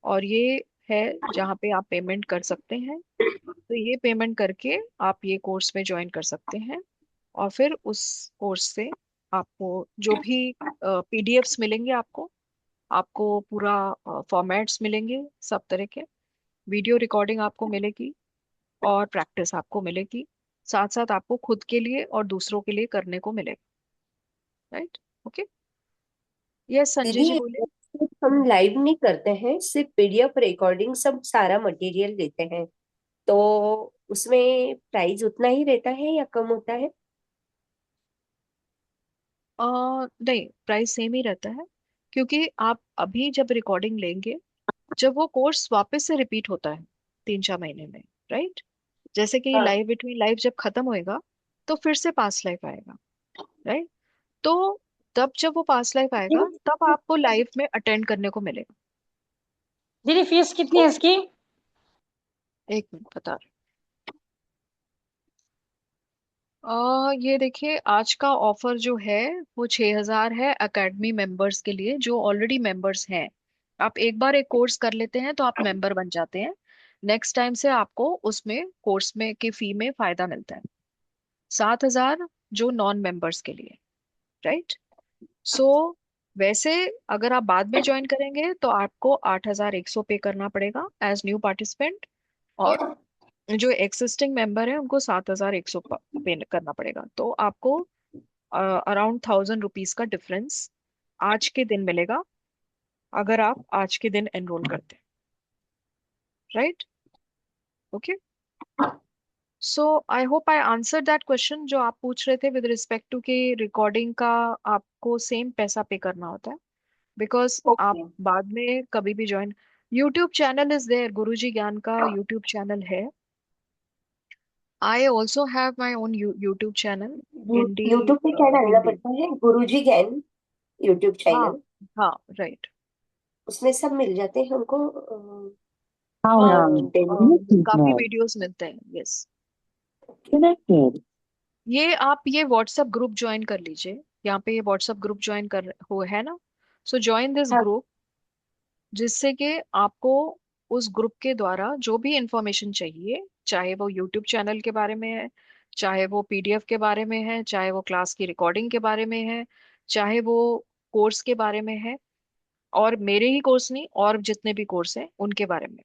और ये है जहाँ पे आप पेमेंट कर सकते हैं। तो ये पेमेंट करके आप ये कोर्स में ज्वाइन कर सकते हैं, और फिर उस कोर्स से आपको जो भी पीडीएफ्स मिलेंगे, आपको आपको पूरा फॉर्मेट्स मिलेंगे सब तरह के, वीडियो रिकॉर्डिंग आपको मिलेगी, और प्रैक्टिस आपको मिलेगी, साथ साथ आपको खुद के लिए और दूसरों के लिए करने को मिलेगा, राइट। ओके, यस संजय दीदी जी बोलिए। सिर्फ हम लाइव नहीं करते हैं, सिर्फ पीडीएफ रिकॉर्डिंग सब सारा मटेरियल देते हैं, तो उसमें प्राइस उतना ही रहता है या कम होता है? नहीं, प्राइस सेम ही रहता है, क्योंकि आप अभी जब रिकॉर्डिंग लेंगे, जब वो कोर्स वापस से रिपीट होता है 3-4 महीने में, राइट। जैसे कि हाँ। लाइफ बिटवीन लाइफ जब खत्म होएगा, तो फिर से पास्ट लाइफ आएगा, राइट। तो तब जब वो पास्ट लाइफ आएगा, तब आपको लाइफ में अटेंड करने को मिलेगा। दीदी फीस कितनी है इसकी? 1 मिनट बता रही ये देखिए, आज का ऑफर जो है वो 6,000 है एकेडमी मेंबर्स के लिए, जो ऑलरेडी मेंबर्स हैं। आप एक बार एक कोर्स कर लेते हैं तो आप मेंबर बन जाते हैं, नेक्स्ट टाइम से आपको उसमें कोर्स में की फी में फायदा मिलता है। 7,000 जो नॉन मेंबर्स के लिए, राइट। सो वैसे अगर आप बाद में ज्वाइन करेंगे तो आपको 8,100 पे करना पड़ेगा एज न्यू पार्टिसिपेंट, और जो एक्सिस्टिंग मेंबर है उनको 7,100 पे करना पड़ेगा। तो आपको अराउंड 1,000 रुपीज का डिफरेंस आज के दिन मिलेगा, अगर आप आज के दिन एनरोल करते हैं, right. Okay, so I hope I answer that question जो आप पूछ रहे थे विद रिस्पेक्ट टू कि रिकॉर्डिंग का आपको सेम पैसा पे करना होता है, बिकॉज आप ओके। बाद में कभी भी join. YouTube channel is there, Guruji Gyan का यूट्यूब चैनल है। I also have my own YouTube channel, इंडी। यूट्यूब पे क्या डालना हिंदी, पड़ता है? गुरुजी ज्ञान यूट्यूब हाँ, चैनल? हाँ, राइट। उसमें सब मिल जाते हैं हमको? हाँ, काफी कंटेंट? वीडियोस मिलते हैं, यस। कनेक्टेड। ये आप ये व्हाट्सएप ग्रुप ज्वाइन कर लीजिए, यहाँ पे ये व्हाट्सएप ग्रुप ज्वाइन कर हो है ना। सो ज्वाइन दिस हाँ। ग्रुप, जिससे कि आपको उस ग्रुप के द्वारा जो भी इंफॉर्मेशन चाहिए, चाहे वो यूट्यूब चैनल के बारे में है, चाहे वो पीडीएफ के बारे में है, चाहे वो क्लास की रिकॉर्डिंग के बारे में है, चाहे वो कोर्स के बारे में है, और मेरे ही कोर्स नहीं, और जितने भी कोर्स हैं उनके बारे में।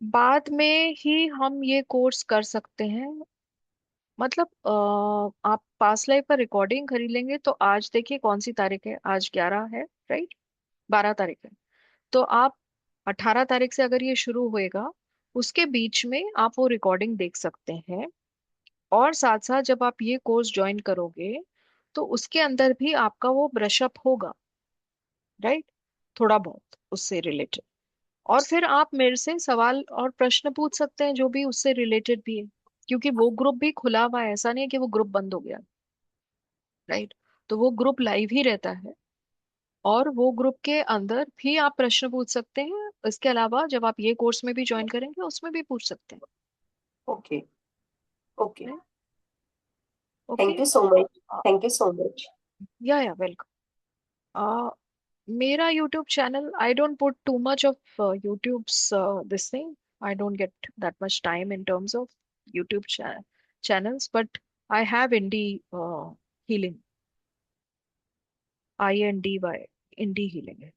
बाद में ही हम ये कोर्स कर सकते हैं, मतलब आप पास लाइफ का रिकॉर्डिंग खरीद लेंगे तो आज देखिए कौन सी तारीख है, आज 11 है, राइट। 12 तारीख है। तो आप 18 तारीख से अगर ये शुरू होएगा, उसके बीच में आप वो रिकॉर्डिंग देख सकते हैं, और साथ साथ जब आप ये कोर्स ज्वाइन करोगे, तो उसके अंदर भी आपका वो ब्रशअप होगा, राइट, थोड़ा बहुत उससे रिलेटेड। और फिर आप मेरे से सवाल और प्रश्न पूछ सकते हैं जो भी उससे रिलेटेड भी है, क्योंकि वो ग्रुप भी खुला हुआ है, ऐसा नहीं है कि वो ग्रुप बंद हो गया, राइट। तो वो ग्रुप लाइव ही रहता है, और वो ग्रुप के अंदर भी आप प्रश्न पूछ सकते हैं। इसके अलावा जब आप ये कोर्स में भी ज्वाइन करेंगे उसमें भी पूछ सकते ओके। ओके। हैं, okay. Thank you so much. Thank you so much. या वेलकम। मेरा YouTube channel, I don't put too much of YouTubes this thing, I don't get that much time in terms of YouTube channels, but I have indie healing, INDY, indie healing है,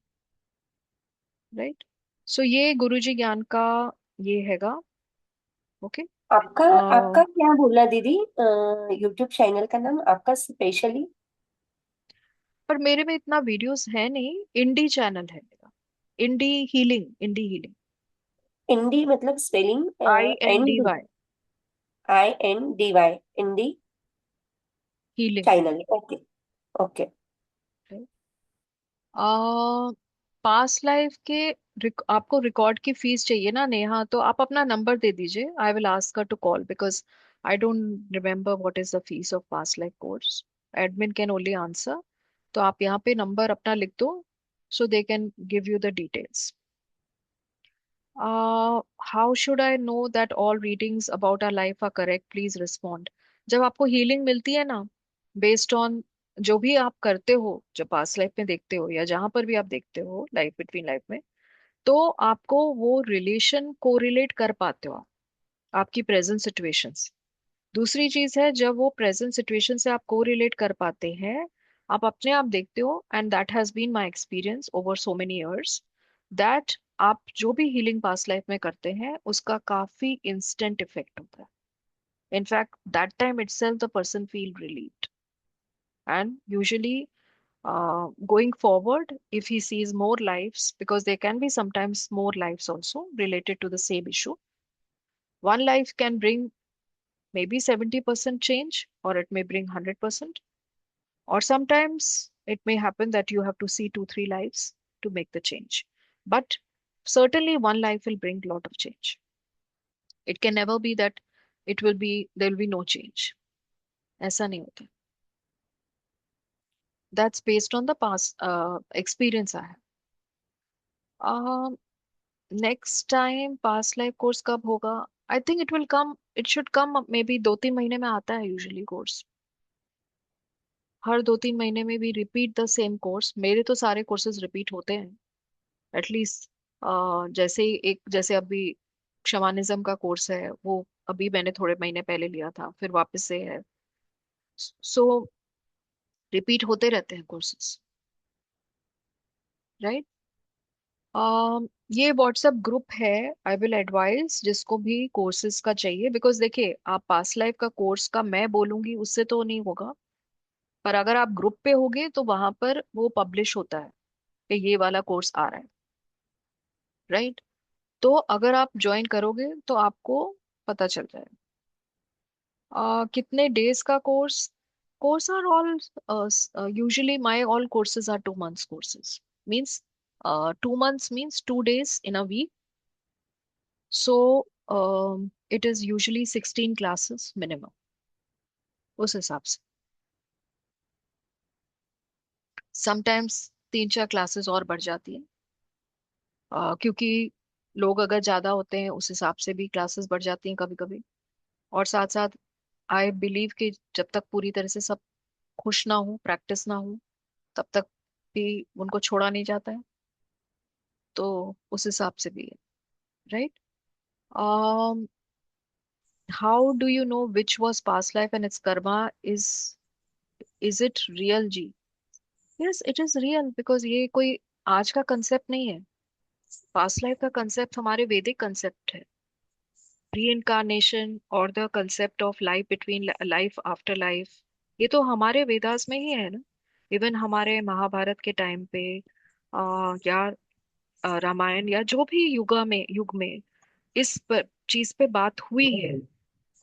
right. सो ये गुरुजी ज्ञान का ये हैगा, okay. आपका आपका क्या बोला दीदी? यूट्यूब चैनल का नाम आपका स्पेशली? पर मेरे में इतना वीडियोस है नहीं, इंडी चैनल है मेरा, इंडी हीलिंग, इंडी हीलिंग, इंडी मतलब spelling? I N N D D Y I N D Y, Indy healing. Channel. Okay. Okay. Past life के आपको रिकॉर्ड की फीस चाहिए ना नेहा, तो आप अपना नंबर दे दीजिए, I will ask her to call, because I don't remember what is the fees of past life course, admin can only answer. तो आप यहाँ पे नंबर अपना लिख दो, so they can give you the details. How should I know that all readings about our life are correct, please respond. जब आपको healing मिलती है ना, बेस्ड ऑन जो भी आप करते हो, जो पास्ट लाइफ में देखते हो या जहां पर भी आप देखते हो लाइफ बिटवीन लाइफ में, तो आपको वो रिलेशन कोरिलेट कर पाते हो आप, आपकी प्रेजेंट सिचुएशन से। दूसरी चीज है, जब वो प्रेजेंट सिचुएशन से आप कोरिलेट कर पाते हैं, आप अपने आप देखते हो, and that has been my experience over so many years, that आप जो भी हीलिंग पास्ट लाइफ में करते हैं उसका काफी इंस्टेंट इफेक्ट होता है। In fact that time itself the person feel relieved, and usually going forward, if he sees more lives, because there can be sometimes more lives also related to the same issue, one life can bring maybe 70% change, or it may bring 100%, or sometimes it may happen that you have to see 2 3 lives to make the change. But certainly one life will bring a lot of change. It can never be that it will be there will be no change. ऐसा नहीं होता. That's based on the past experience I have. Next time past life course कब होगा? I think it will come, it should come, may be 2 3 महीने में आता है usually course. हर 2 3 महीने में भी रिपीट द सेम कोर्स, मेरे तो सारे कोर्सेज रिपीट होते हैं एटलीस्ट। जैसे एक, जैसे अभी शमानिज्म का कोर्स है, वो अभी मैंने थोड़े महीने पहले लिया था, फिर वापस से है। सो रिपीट होते रहते हैं कोर्सेज, राइट। ये व्हाट्सएप ग्रुप है, आई विल एडवाइज जिसको भी कोर्सेज का चाहिए, बिकॉज देखिए आप पास्ट लाइफ का कोर्स का मैं बोलूंगी उससे तो नहीं होगा, पर अगर आप ग्रुप पे होगे तो वहां पर वो पब्लिश होता है कि ये वाला कोर्स आ रहा है, राइट। तो अगर आप ज्वाइन करोगे तो आपको पता चल जाएगा। कितने डेज का course? Course are all, usually my all courses are 2 months courses, means 2 months means 2 days in a week. So it is usually 16 classes minimum, उस हिसाब से। समटाइम्स 3 4 क्लासेस और बढ़ जाती है, क्योंकि लोग अगर ज्यादा होते हैं उस हिसाब से भी क्लासेस बढ़ जाती हैं कभी कभी। और साथ साथ आई बिलीव कि जब तक पूरी तरह से सब खुश ना हो, प्रैक्टिस ना हो, तब तक भी उनको छोड़ा नहीं जाता है, तो उस हिसाब से भी है, right. How do you know which was past life and it's karma? Is it real ji? Yes it is real, because ये कोई आज का कंसेप्ट नहीं है। पास्ट लाइफ का कंसेप्ट हमारे वैदिक कंसेप्ट है, रीइंकारनेशन और the concept of life between life after life, ये तो हमारे वेदास में ही है ना। इवन हमारे महाभारत के टाइम पे या रामायण या जो भी युग में इस पर चीज पे बात हुई है।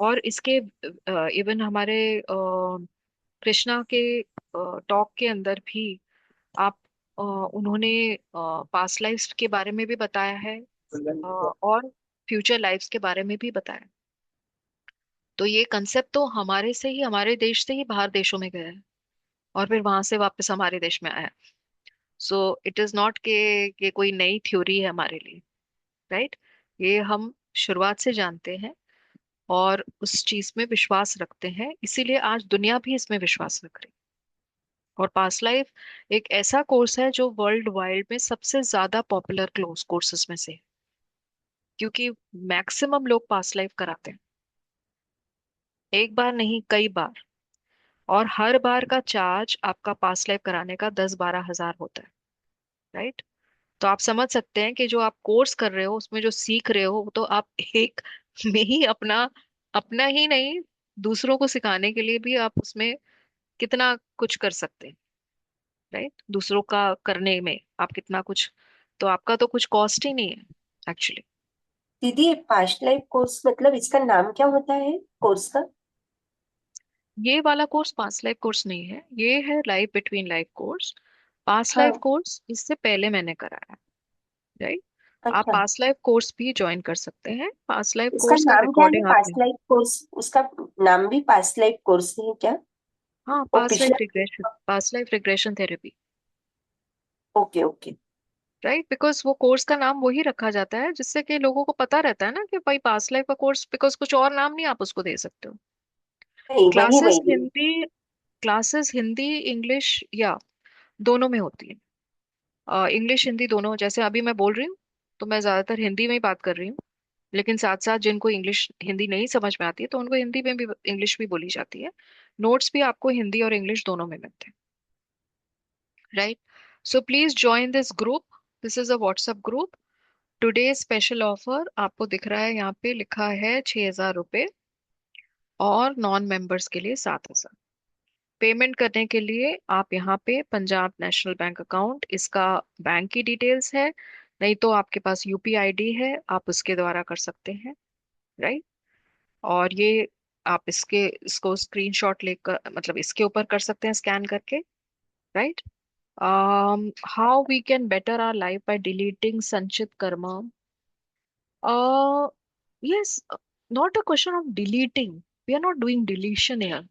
और इसके इवन हमारे कृष्णा के टॉक के अंदर भी आप उन्होंने पास्ट लाइफ के बारे में भी बताया है, और फ्यूचर लाइफ्स के बारे में भी बताया। तो ये कंसेप्ट तो हमारे से ही, हमारे देश से ही बाहर देशों में गया है, और फिर वहां से वापस हमारे देश में आया। सो इट इज नॉट के ये कोई नई थ्योरी है हमारे लिए, राइट। ये हम शुरुआत से जानते हैं और उस चीज में विश्वास रखते हैं, इसीलिए आज दुनिया भी इसमें विश्वास रख रही है। और पास्ट लाइफ एक ऐसा कोर्स है जो वर्ल्ड वाइड में सबसे ज्यादा पॉपुलर क्लोज कोर्सेज में से है, क्योंकि मैक्सिमम लोग पास्ट लाइफ कराते हैं, एक बार नहीं कई बार। और हर बार का चार्ज आपका पास्ट लाइफ कराने का 10 12 हजार होता है, राइट। तो आप समझ सकते हैं कि जो आप कोर्स कर रहे हो उसमें जो सीख रहे हो, वो तो आप एक में ही अपना, अपना ही नहीं, दूसरों को सिखाने के लिए भी आप उसमें कितना कुछ कर सकते हैं, राइट, दूसरों का करने में आप कितना कुछ, तो आपका तो कुछ कॉस्ट ही नहीं है एक्चुअली। दीदी पास्ट लाइफ कोर्स मतलब इसका नाम क्या होता है कोर्स का? ये वाला कोर्स पास्ट लाइफ कोर्स नहीं है, ये है life between life course. Past life हाँ। कोर्स इससे पहले मैंने कराया, राइट। आप अच्छा, पास्ट लाइफ कोर्स भी ज्वाइन कर सकते हैं, पास्ट लाइफ उसका कोर्स का नाम क्या है? रिकॉर्डिंग आपने। पास्ट लाइफ कोर्स, उसका नाम भी पास्ट लाइफ कोर्स है क्या? हाँ, वो पास्ट लाइफ पिछला। Regression, past life regression therapy, okay okay. Right. Because वो कोर्स का नाम वही रखा जाता है जिससे कि लोगों को पता रहता है ना कि भाई पास्ट लाइफ का कोर्स, बिकॉज कुछ और नाम नहीं आप उसको दे सकते हो। नहीं, वही क्लासेस वही। हिंदी, क्लासेस हिंदी इंग्लिश या दोनों में होती है, इंग्लिश हिंदी दोनों। जैसे अभी मैं बोल रही हूँ तो मैं ज्यादातर हिंदी में ही बात कर रही हूँ, लेकिन साथ साथ जिनको इंग्लिश हिंदी नहीं समझ में आती है तो उनको हिंदी में भी इंग्लिश भी बोली जाती है। नोट्स भी आपको हिंदी और इंग्लिश दोनों में मिलते हैं, right. So please join this group, this is a WhatsApp group. Today special offer आपको दिख रहा है, यहाँ पे लिखा है 6,000 रुपये, और नॉन मेंबर्स के लिए 7,000। पेमेंट करने के लिए आप यहाँ पे पंजाब नेशनल बैंक अकाउंट, इसका बैंक की डिटेल्स है, नहीं तो आपके पास यूपीआईडी है, आप उसके द्वारा कर सकते हैं, राइट। और ये आप इसको स्क्रीनशॉट लेकर, मतलब इसके ऊपर कर सकते हैं स्कैन करके, right. How we can better our life by deleting sanchit karma. uh yes, not a question of deleting, we are not doing deletion here,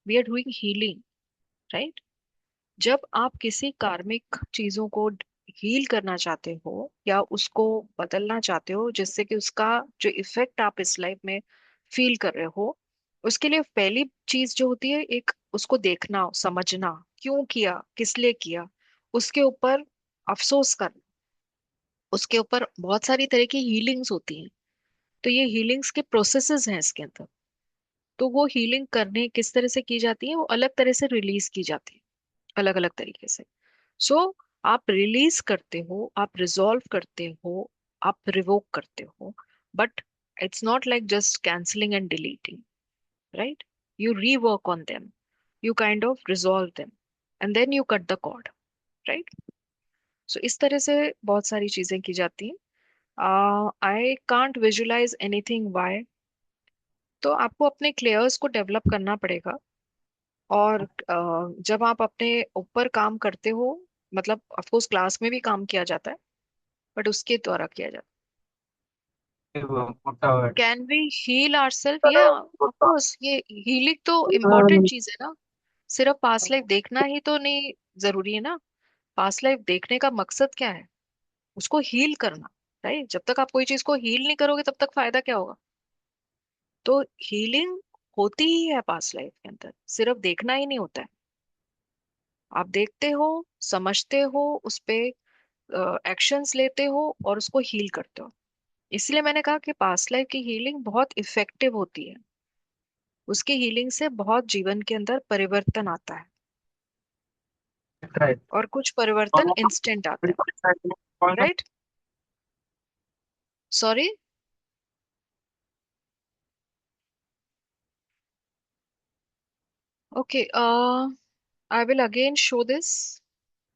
we are doing healing, right। जब आप किसी कार्मिक चीजों को हील करना चाहते हो या उसको बदलना चाहते हो जिससे कि उसका जो इफेक्ट आप इस लाइफ में फील कर रहे हो, उसके लिए पहली चीज जो होती है, एक उसको देखना, समझना, क्यों किया, किस लिए किया, उसके ऊपर अफसोस करना, उसके ऊपर बहुत सारी तरह की हीलिंग्स होती हैं। तो ये हीलिंग्स के प्रोसेसेस हैं इसके अंदर। तो वो हीलिंग करने किस तरह से की जाती है, वो अलग तरह से रिलीज की जाती है, अलग अलग तरीके से। सो आप रिलीज करते हो, आप रिजॉल्व करते हो, आप रिवोक करते हो, but it's not like just cancelling and deleting, right. You rework on them, you kind of resolve them, and then you cut the cord, right. So इस तरह से बहुत सारी चीजें की जाती हैं। I can't visualise anything why, तो आपको अपने क्लेयर्स को डेवलप करना पड़ेगा। और जब आप अपने ऊपर काम करते हो, मतलब ऑफ कोर्स क्लास में भी काम किया जाता है, बट उसके द्वारा किया जाता है। कैन वी हील आवरसेल्फ, या ऑफ कोर्स ये हीलिंग तो इम्पोर्टेंट चीज है ना। सिर्फ पास्ट लाइफ देखना ही तो नहीं जरूरी है ना। पास्ट लाइफ देखने का मकसद क्या है, उसको हील करना, राइट। जब तक आप कोई चीज को हील नहीं करोगे तब तक फायदा क्या होगा। तो हीलिंग होती ही है पास्ट लाइफ के अंदर, सिर्फ देखना ही नहीं होता है। आप देखते हो, समझते हो, उस पे एक्शंस लेते हो और उसको हील करते हो। इसलिए मैंने कहा कि पास्ट लाइफ की हीलिंग बहुत इफेक्टिव होती है, उसकी हीलिंग से बहुत जीवन के अंदर परिवर्तन आता है, Right. और कुछ परिवर्तन इंस्टेंट आता है, right. Sorry. Okay, I will again show this.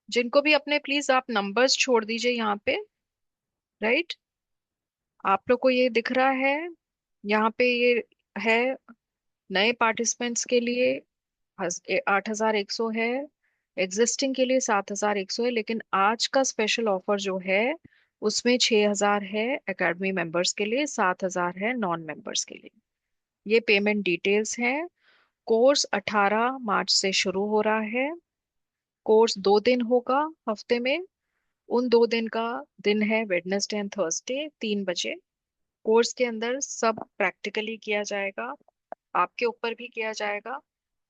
जिनको भी अपने, प्लीज आप नंबर्स छोड़ दीजिए यहाँ पे, राइट। आप लोग को ये दिख रहा है यहाँ पे, ये है नए पार्टिसिपेंट्स के लिए 8,100 है, एग्जिस्टिंग के लिए 7,100 है, लेकिन आज का स्पेशल ऑफर जो है उसमें 6,000 है एकेडमी मेंबर्स के लिए, 7,000 है नॉन मेंबर्स के लिए। ये पेमेंट डिटेल्स हैं। कोर्स 18 मार्च से शुरू हो रहा है। कोर्स 2 दिन होगा हफ्ते में। उन 2 दिन का दिन है वेडनेसडे एंड थर्सडे, 3 बजे। कोर्स के अंदर सब प्रैक्टिकली किया जाएगा, आपके ऊपर भी किया जाएगा,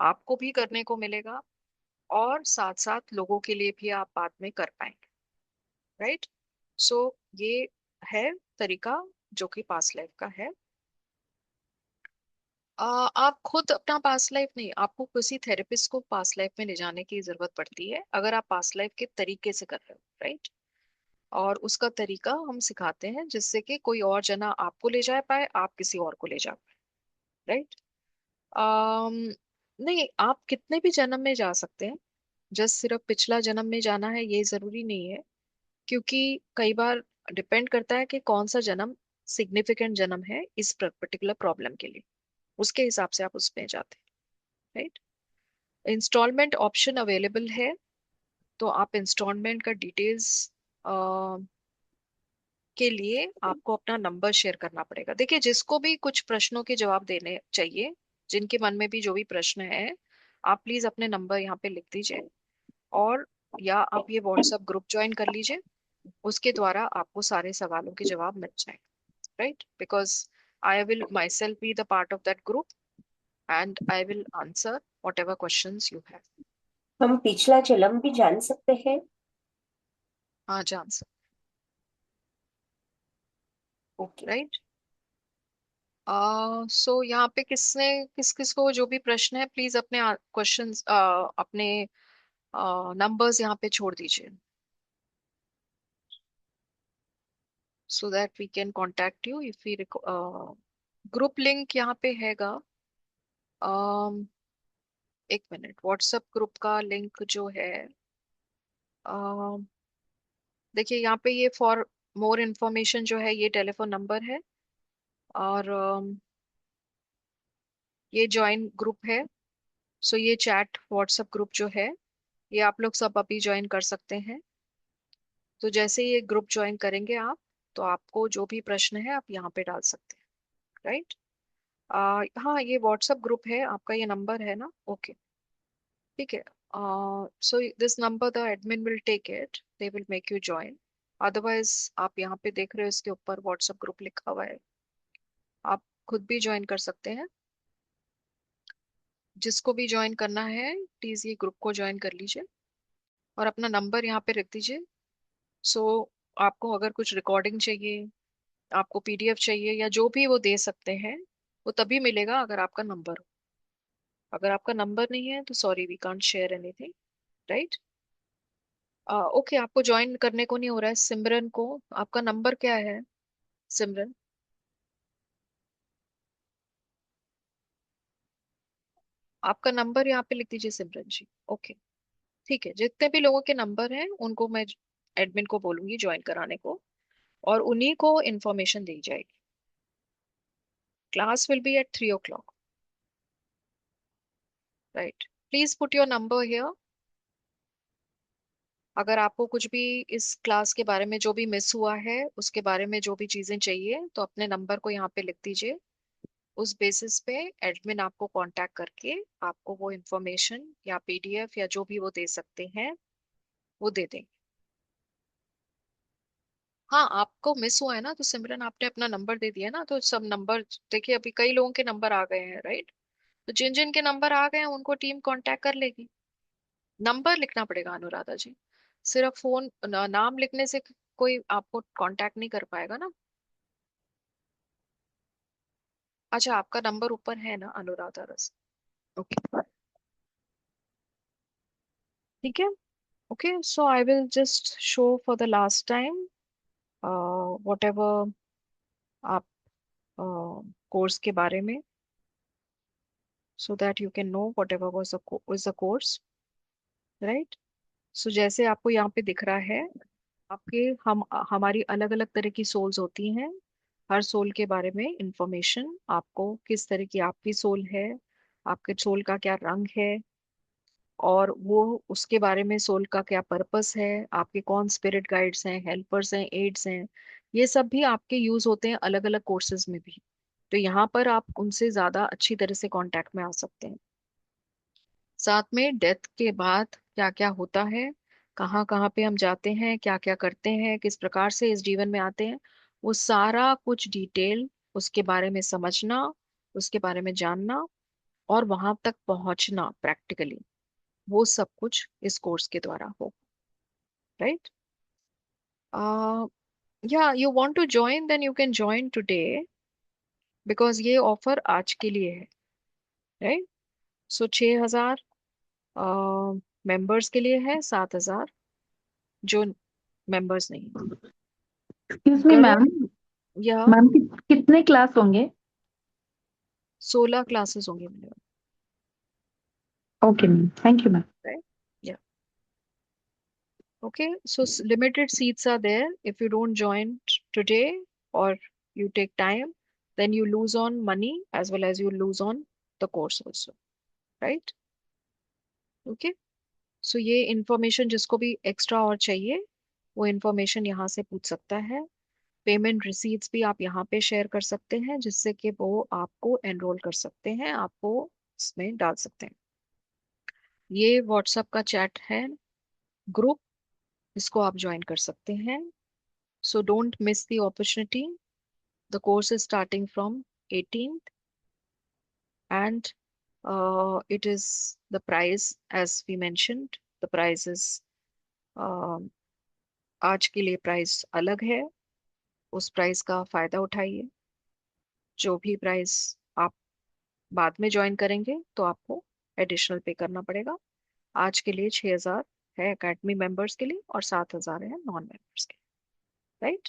आपको भी करने को मिलेगा, और साथ साथ लोगों के लिए भी आप बाद में कर पाएंगे, राइट। सो ये है तरीका जो कि पास्ट लाइफ का है। आप खुद अपना पास्ट लाइफ नहीं, आपको किसी थेरेपिस्ट को पास्ट लाइफ में ले जाने की जरूरत पड़ती है अगर आप पास्ट लाइफ के तरीके से कर रहे हो, राइट। और उसका तरीका हम सिखाते हैं जिससे कि कोई और जना आपको ले जा पाए, आप किसी और को ले जा पाए, राइट। नहीं, आप कितने भी जन्म में जा सकते हैं, जस्ट सिर्फ पिछला जन्म में जाना है ये जरूरी नहीं है, क्योंकि कई बार डिपेंड करता है कि कौन सा जन्म सिग्निफिकेंट जन्म है इस पर्टिकुलर प्रॉब्लम के लिए, उसके हिसाब से आप उसमें जाते हैं, राइट। इंस्टॉलमेंट ऑप्शन अवेलेबल है, तो आप इंस्टॉलमेंट का डिटेल्स के लिए आपको अपना नंबर शेयर करना पड़ेगा। देखिए, जिसको भी कुछ प्रश्नों के जवाब देने चाहिए, जिनके मन में भी जो भी प्रश्न है, आप प्लीज अपने नंबर यहाँ पे लिख दीजिए, और या आप ये व्हाट्सएप ग्रुप ज्वाइन कर लीजिए, उसके द्वारा आपको सारे सवालों के जवाब मिल जाएंगे, right. Because I will my self be the part of that group and I will answer what ever question you have. हम पिछला जन्म भी जान सकते हैं? हाँ, जान सर, ओके। राइट। सो यहाँ पे किसने किस किस को जो भी प्रश्न है, प्लीज अपने क्वेश्चंस अपने नंबर्स यहाँ पे छोड़ दीजिए, so that we can contact you if we group link यहाँ पे हैगा। एक मिनट, व्हाट्सएप ग्रुप का लिंक जो है, देखिए यहाँ पे ये फॉर मोर इन्फॉर्मेशन जो है, ये टेलीफोन नंबर है, और ये ज्वाइन ग्रुप है। सो ये चैट व्हाट्सएप ग्रुप जो है, ये आप लोग सब अभी ज्वाइन कर सकते हैं। तो जैसे ये ग्रुप ज्वाइन करेंगे आप, तो आपको जो भी प्रश्न है आप यहाँ पे डाल सकते हैं, राइट। हाँ, ये व्हाट्सएप ग्रुप है, आपका ये नंबर है ना, ओके, ठीक है। So this number the admin will take it, they will make you join. Otherwise आप यहाँ पे देख रहे हो, इसके ऊपर व्हाट्सएप ग्रुप लिखा हुआ है, आप खुद भी ज्वाइन कर सकते हैं। जिसको भी ज्वाइन करना है, प्लीज ये ग्रुप को ज्वाइन कर लीजिए, और अपना नंबर यहाँ पे रख दीजिए। सो आपको अगर कुछ रिकॉर्डिंग चाहिए, आपको पीडीएफ चाहिए, या जो भी वो दे सकते हैं, वो तभी मिलेगा अगर आपका नंबर हो। अगर आपका नंबर नहीं है तो sorry, we can't share anything, right. Okay, आपको ज्वाइन करने को नहीं हो रहा है, सिमरन को। आपका नंबर क्या है सिमरन? आपका नंबर यहाँ पे लिख दीजिए सिमरन जी, ओके, ठीक है। जितने भी लोगों के नंबर हैं उनको मैं एडमिन को बोलूंगी ज्वाइन कराने को, और उन्हीं को इन्फॉर्मेशन दी जाएगी। Class will be at 3 o'clock, right. Please put your number here. अगर आपको कुछ भी इस क्लास के बारे में जो भी मिस हुआ है, उसके बारे में जो भी चीजें चाहिए, तो अपने नंबर को यहाँ पे लिख दीजिए। उस बेसिस पे एडमिन आपको कांटेक्ट करके आपको वो इंफॉर्मेशन या पीडीएफ या जो भी वो दे सकते हैं, वो दे देंगे। हाँ, आपको मिस हुआ है ना, तो सिमरन आपने अपना नंबर दे दिया ना, तो सब नंबर, देखिए अभी कई लोगों के नंबर आ गए हैं, राइट। तो जिन जिन के नंबर आ गए हैं उनको टीम कांटेक्ट कर लेगी। नंबर लिखना पड़ेगा अनुराधा जी, सिर्फ फोन नाम लिखने से कोई आपको कांटेक्ट नहीं कर पाएगा ना। अच्छा, आपका नंबर ऊपर है ना अनुराधा रस, ओके, ठीक है। Okay, so I will just show for the last time what ever आप कोर्स के बारे में, so that you can know whatever was the course, right? So जैसे आपको यहाँ पे दिख रहा है, आपके हमारी अलग अलग तरह की सोल्स होती हैं। हर सोल के बारे में इंफॉर्मेशन, आपको किस तरह की आपकी सोल है, आपके सोल का क्या रंग है, और वो उसके बारे में सोल का क्या पर्पस है, आपके कौन स्पिरिट गाइड्स हैं, हेल्पर्स हैं, एड्स हैं, ये सब भी आपके यूज होते हैं अलग अलग कोर्सेज में भी। तो यहाँ पर आप उनसे ज्यादा अच्छी तरह से कांटेक्ट में आ सकते हैं। साथ में डेथ के बाद क्या क्या होता है, कहाँ कहाँ पे हम जाते हैं, क्या क्या करते हैं, किस प्रकार से इस जीवन में आते हैं, वो सारा कुछ डिटेल, उसके बारे में समझना, उसके बारे में जानना, और वहां तक पहुंचना प्रैक्टिकली, वो सब कुछ इस कोर्स के द्वारा हो, राइट। या you want to join, then you can join today, because ये ऑफर आज के लिए है, राइट। सो 6,000 मेंबर्स के लिए है, 7,000 जो मेंबर्स नहीं है। Excuse me Garud, ma'am. या मैम कितने क्लास होंगे? 16 क्लासेस होंगी मेरे, okay ma'am, thank you ma'am. Right, या Okay, so limited seats are there. If you don't join today or you take time, then you lose on money as well as you lose on the course also, right? Okay, so ये information जिसको भी extra और चाहिए वो information यहाँ से पूछ सकता है। पेमेंट रिसीट्स भी आप यहाँ पे शेयर कर सकते हैं जिससे कि वो आपको एनरोल कर सकते हैं, आपको इसमें डाल सकते हैं। ये व्हाट्सएप का चैट है, ग्रुप, इसको आप ज्वाइन कर सकते हैं। So don't miss the opportunity. The course is starting from 18th and it is the price as we mentioned, the price is आज के लिए प्राइस अलग है, उस प्राइस का फायदा उठाइए। जो भी प्राइस आप बाद में ज्वाइन करेंगे तो आपको एडिशनल पे करना पड़ेगा। आज के लिए 6,000 है एकेडमी मेंबर्स के लिए और 7,000 है नॉन मेंबर्स के लिए, right?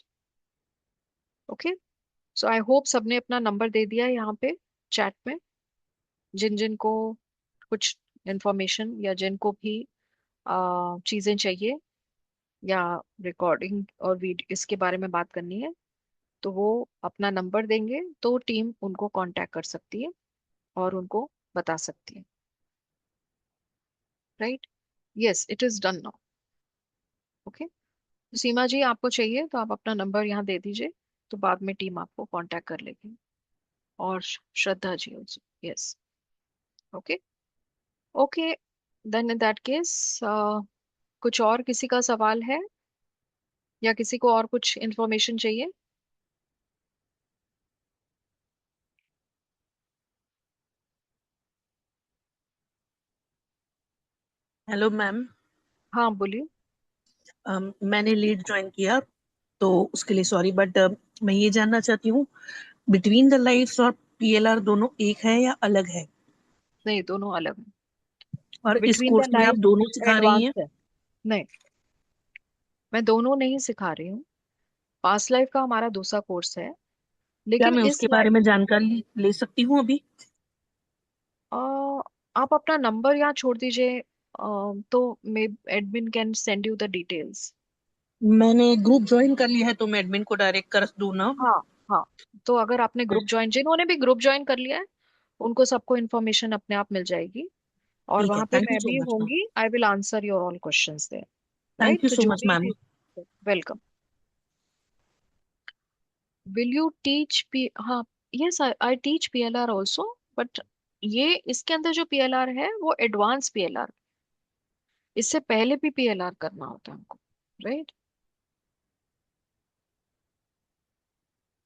Okay, so I hope सबने अपना नंबर दे दिया यहाँ पे चैट में। जिन जिन को कुछ इंफॉर्मेशन या जिनको भी चीजें चाहिए या रिकॉर्डिंग और वीडियो इसके बारे में बात करनी है तो वो अपना नंबर देंगे तो टीम उनको कांटेक्ट कर सकती है और उनको बता सकती है, right? Yes, it is done now. Okay, Seema ji आपको चाहिए तो आप अपना नंबर यहाँ दे दीजिए तो बाद में टीम आपको कांटेक्ट कर लेगी। और Shraddha ji also, yes. Okay, okay, then in that case कुछ और किसी का सवाल है या किसी को और कुछ इंफॉर्मेशन चाहिए? Hello ma'am. हाँ बोलिए। मैंने लेट ज्वाइन किया तो उसके लिए सॉरी, बट मैं ये जानना चाहती हूँ बिटवीन द लाइफ्स और पीएलआर दोनों एक है या अलग है? नहीं, दोनों अलग हैं। और इस बिटवीन द कोर्स में आप लाइफ दोनों सिखा रही एडवांस हैं? है। नहीं, मैं दोनों नहीं सिखा रही हूँ। पास्ट लाइफ का हमारा दूसरा कोर्स है क्या लेकिन मैं इस उसके बारे लाइफ में जानकारी ले सकती हूँ अभी? आप अपना नंबर यहाँ छोड़ दीजिए तो may admin can send you the details. मैंने ग्रुप ज्वाइन कर लिया है तो मैं एडमिन को डायरेक्ट कर दूँ ना? हाँ, हाँ, तो अगर आपने ग्रुप ज्वाइन, जिन्होंने भी ग्रुप ज्वाइन कर लिया है उनको सबको इन्फॉर्मेशन अपने आप मिल जाएगी और ठीक है, वहां पे थैंक यू मैं सो भी मच मैम। होंगी। I will answer your all questions there, right? Thank you तो सो जो मच भी ma'am. Welcome. Will you teach P, हाँ, yes, I teach PLR also, but ये इसके अंदर जो पीएलआर है वो एडवांस पीएलआर, इससे पहले भी पीएलआर करना होता है हमको, राइट?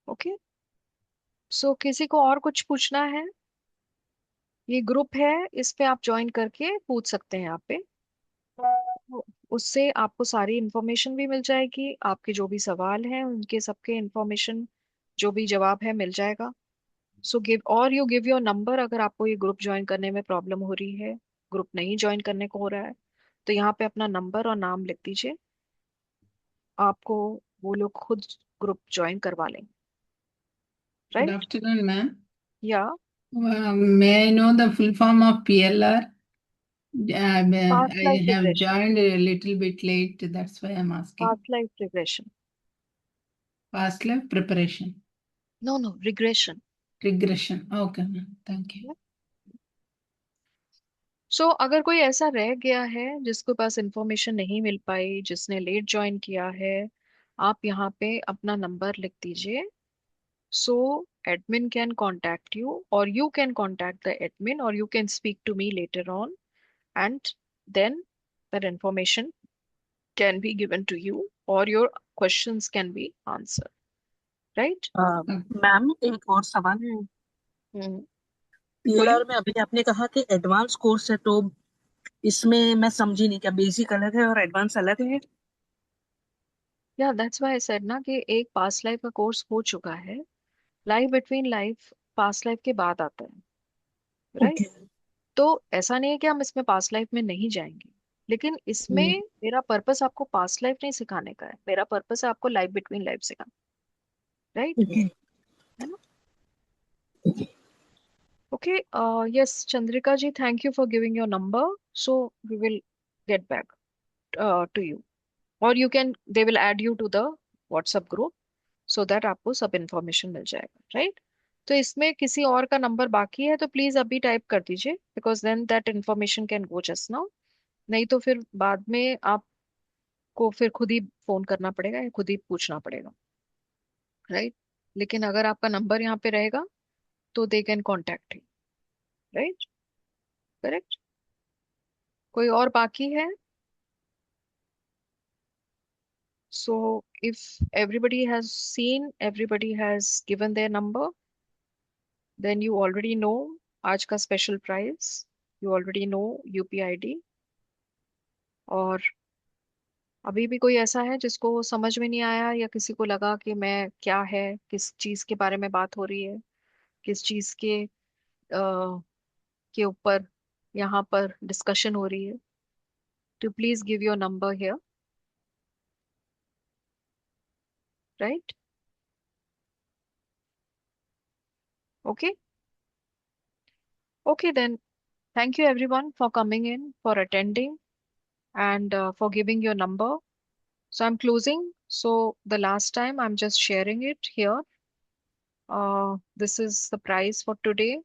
ओके, सो किसी को और कुछ पूछना है? ये ग्रुप है, इस पे आप ज्वाइन करके पूछ सकते हैं यहाँ पे। तो उससे आपको सारी इंफॉर्मेशन भी मिल जाएगी, आपके जो भी सवाल हैं उनके सबके इंफॉर्मेशन जो भी जवाब है मिल जाएगा। सो गिव और यू गिव योर नंबर अगर आपको ये ग्रुप ज्वाइन करने में प्रॉब्लम हो रही है, ग्रुप नहीं ज्वाइन करने को हो रहा है तो यहाँ पे अपना नंबर और नाम लिख दीजिए, आपको वो लोग खुद ग्रुप ज्वाइन करवा लेंगे, Good राइट? afternoon, ma'am. या May I know the full form of PLR? Past I life have regression. joined a little bit late, that's why I'm asking. Past life regression. Past life preparation, no no, regression. regression. Okay, ma'am. Thank you. So अगर कोई ऐसा रह गया है जिसके पास information नहीं मिल पाई, जिसने late join किया है, आप यहाँ पे अपना नंबर लिख दीजिए। सो admin can contact you or you can contact the admin or you can speak to me later on and then that information can be given to you or your questions can be answered, right? Ma'am एक और सवाल। हम्म। हम्म, बोलिए। PLR में अभी आपने कहा कि advance course है, तो इसमें मैं समझी नहीं, क्या बेसिक अलग है और एडवांस अलग है? या दैट्स व्हाई आई सेड ना कि एक पास्ट लाइफ का कोर्स हो चुका है, life between life past life के बाद आता है, राइट? ओके। तो ऐसा नहीं है कि हम इसमें पास्ट लाइफ में नहीं जाएंगे, लेकिन इसमें मेरा पर्पस आपको पास्ट लाइफ नहीं सिखाने का है, मेरा पर्पस है आपको लाइफ बिटवीन लाइफ सिखाना, राइट? ओके। है ना? Okay, yes Chandrika ji, thank you for giving your number, so we will get back to you. और you can, they will add you to the WhatsApp group so that आपको सब information मिल जाएगा, right? तो इसमें किसी और का नंबर बाकी है तो प्लीज अभी टाइप कर दीजिए, because then that information can go just now. नहीं तो फिर बाद में आपको फिर खुद ही फोन करना पड़ेगा या खुद ही पूछना पड़ेगा, राइट? लेकिन अगर आपका नंबर यहाँ पे रहेगा तो they can contact you, right? Correct. कोई और बाकी है? So if everybody has seen, everybody has given their number, then you already know आज का special price, you already know UPID। और अभी भी कोई ऐसा है जिसको समझ में नहीं आया या किसी को लगा कि मैं क्या है, किस चीज के बारे में बात हो रही है, किस चीज के ऊपर यहाँ पर डिस्कशन हो रही है, तो please give your number here, right? Okay, okay then, thank you everyone for coming in, for attending, and for giving your number. So I'm closing. So the last time I'm just sharing it here. This is the price for today,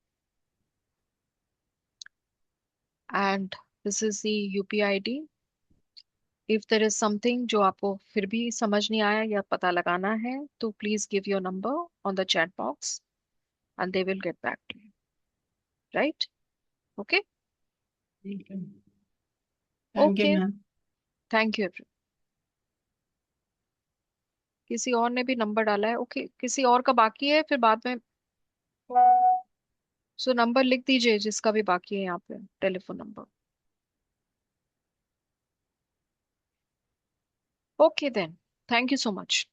and this is the UPID. If there is something जो आपको फिर भी समझ नहीं आया या पता लगाना है, तो please give your number on the chat box and they will get back to you. Right? Okay? ठीक है, thank you Okay. Ma'am. Thank you everyone. किसी और ने भी नंबर डाला है? ओके, किसी और का बाकी है फिर बाद में, सो नंबर लिख दीजिए जिसका भी बाकी है यहाँ पे, telephone number. Okay then, thank you so much.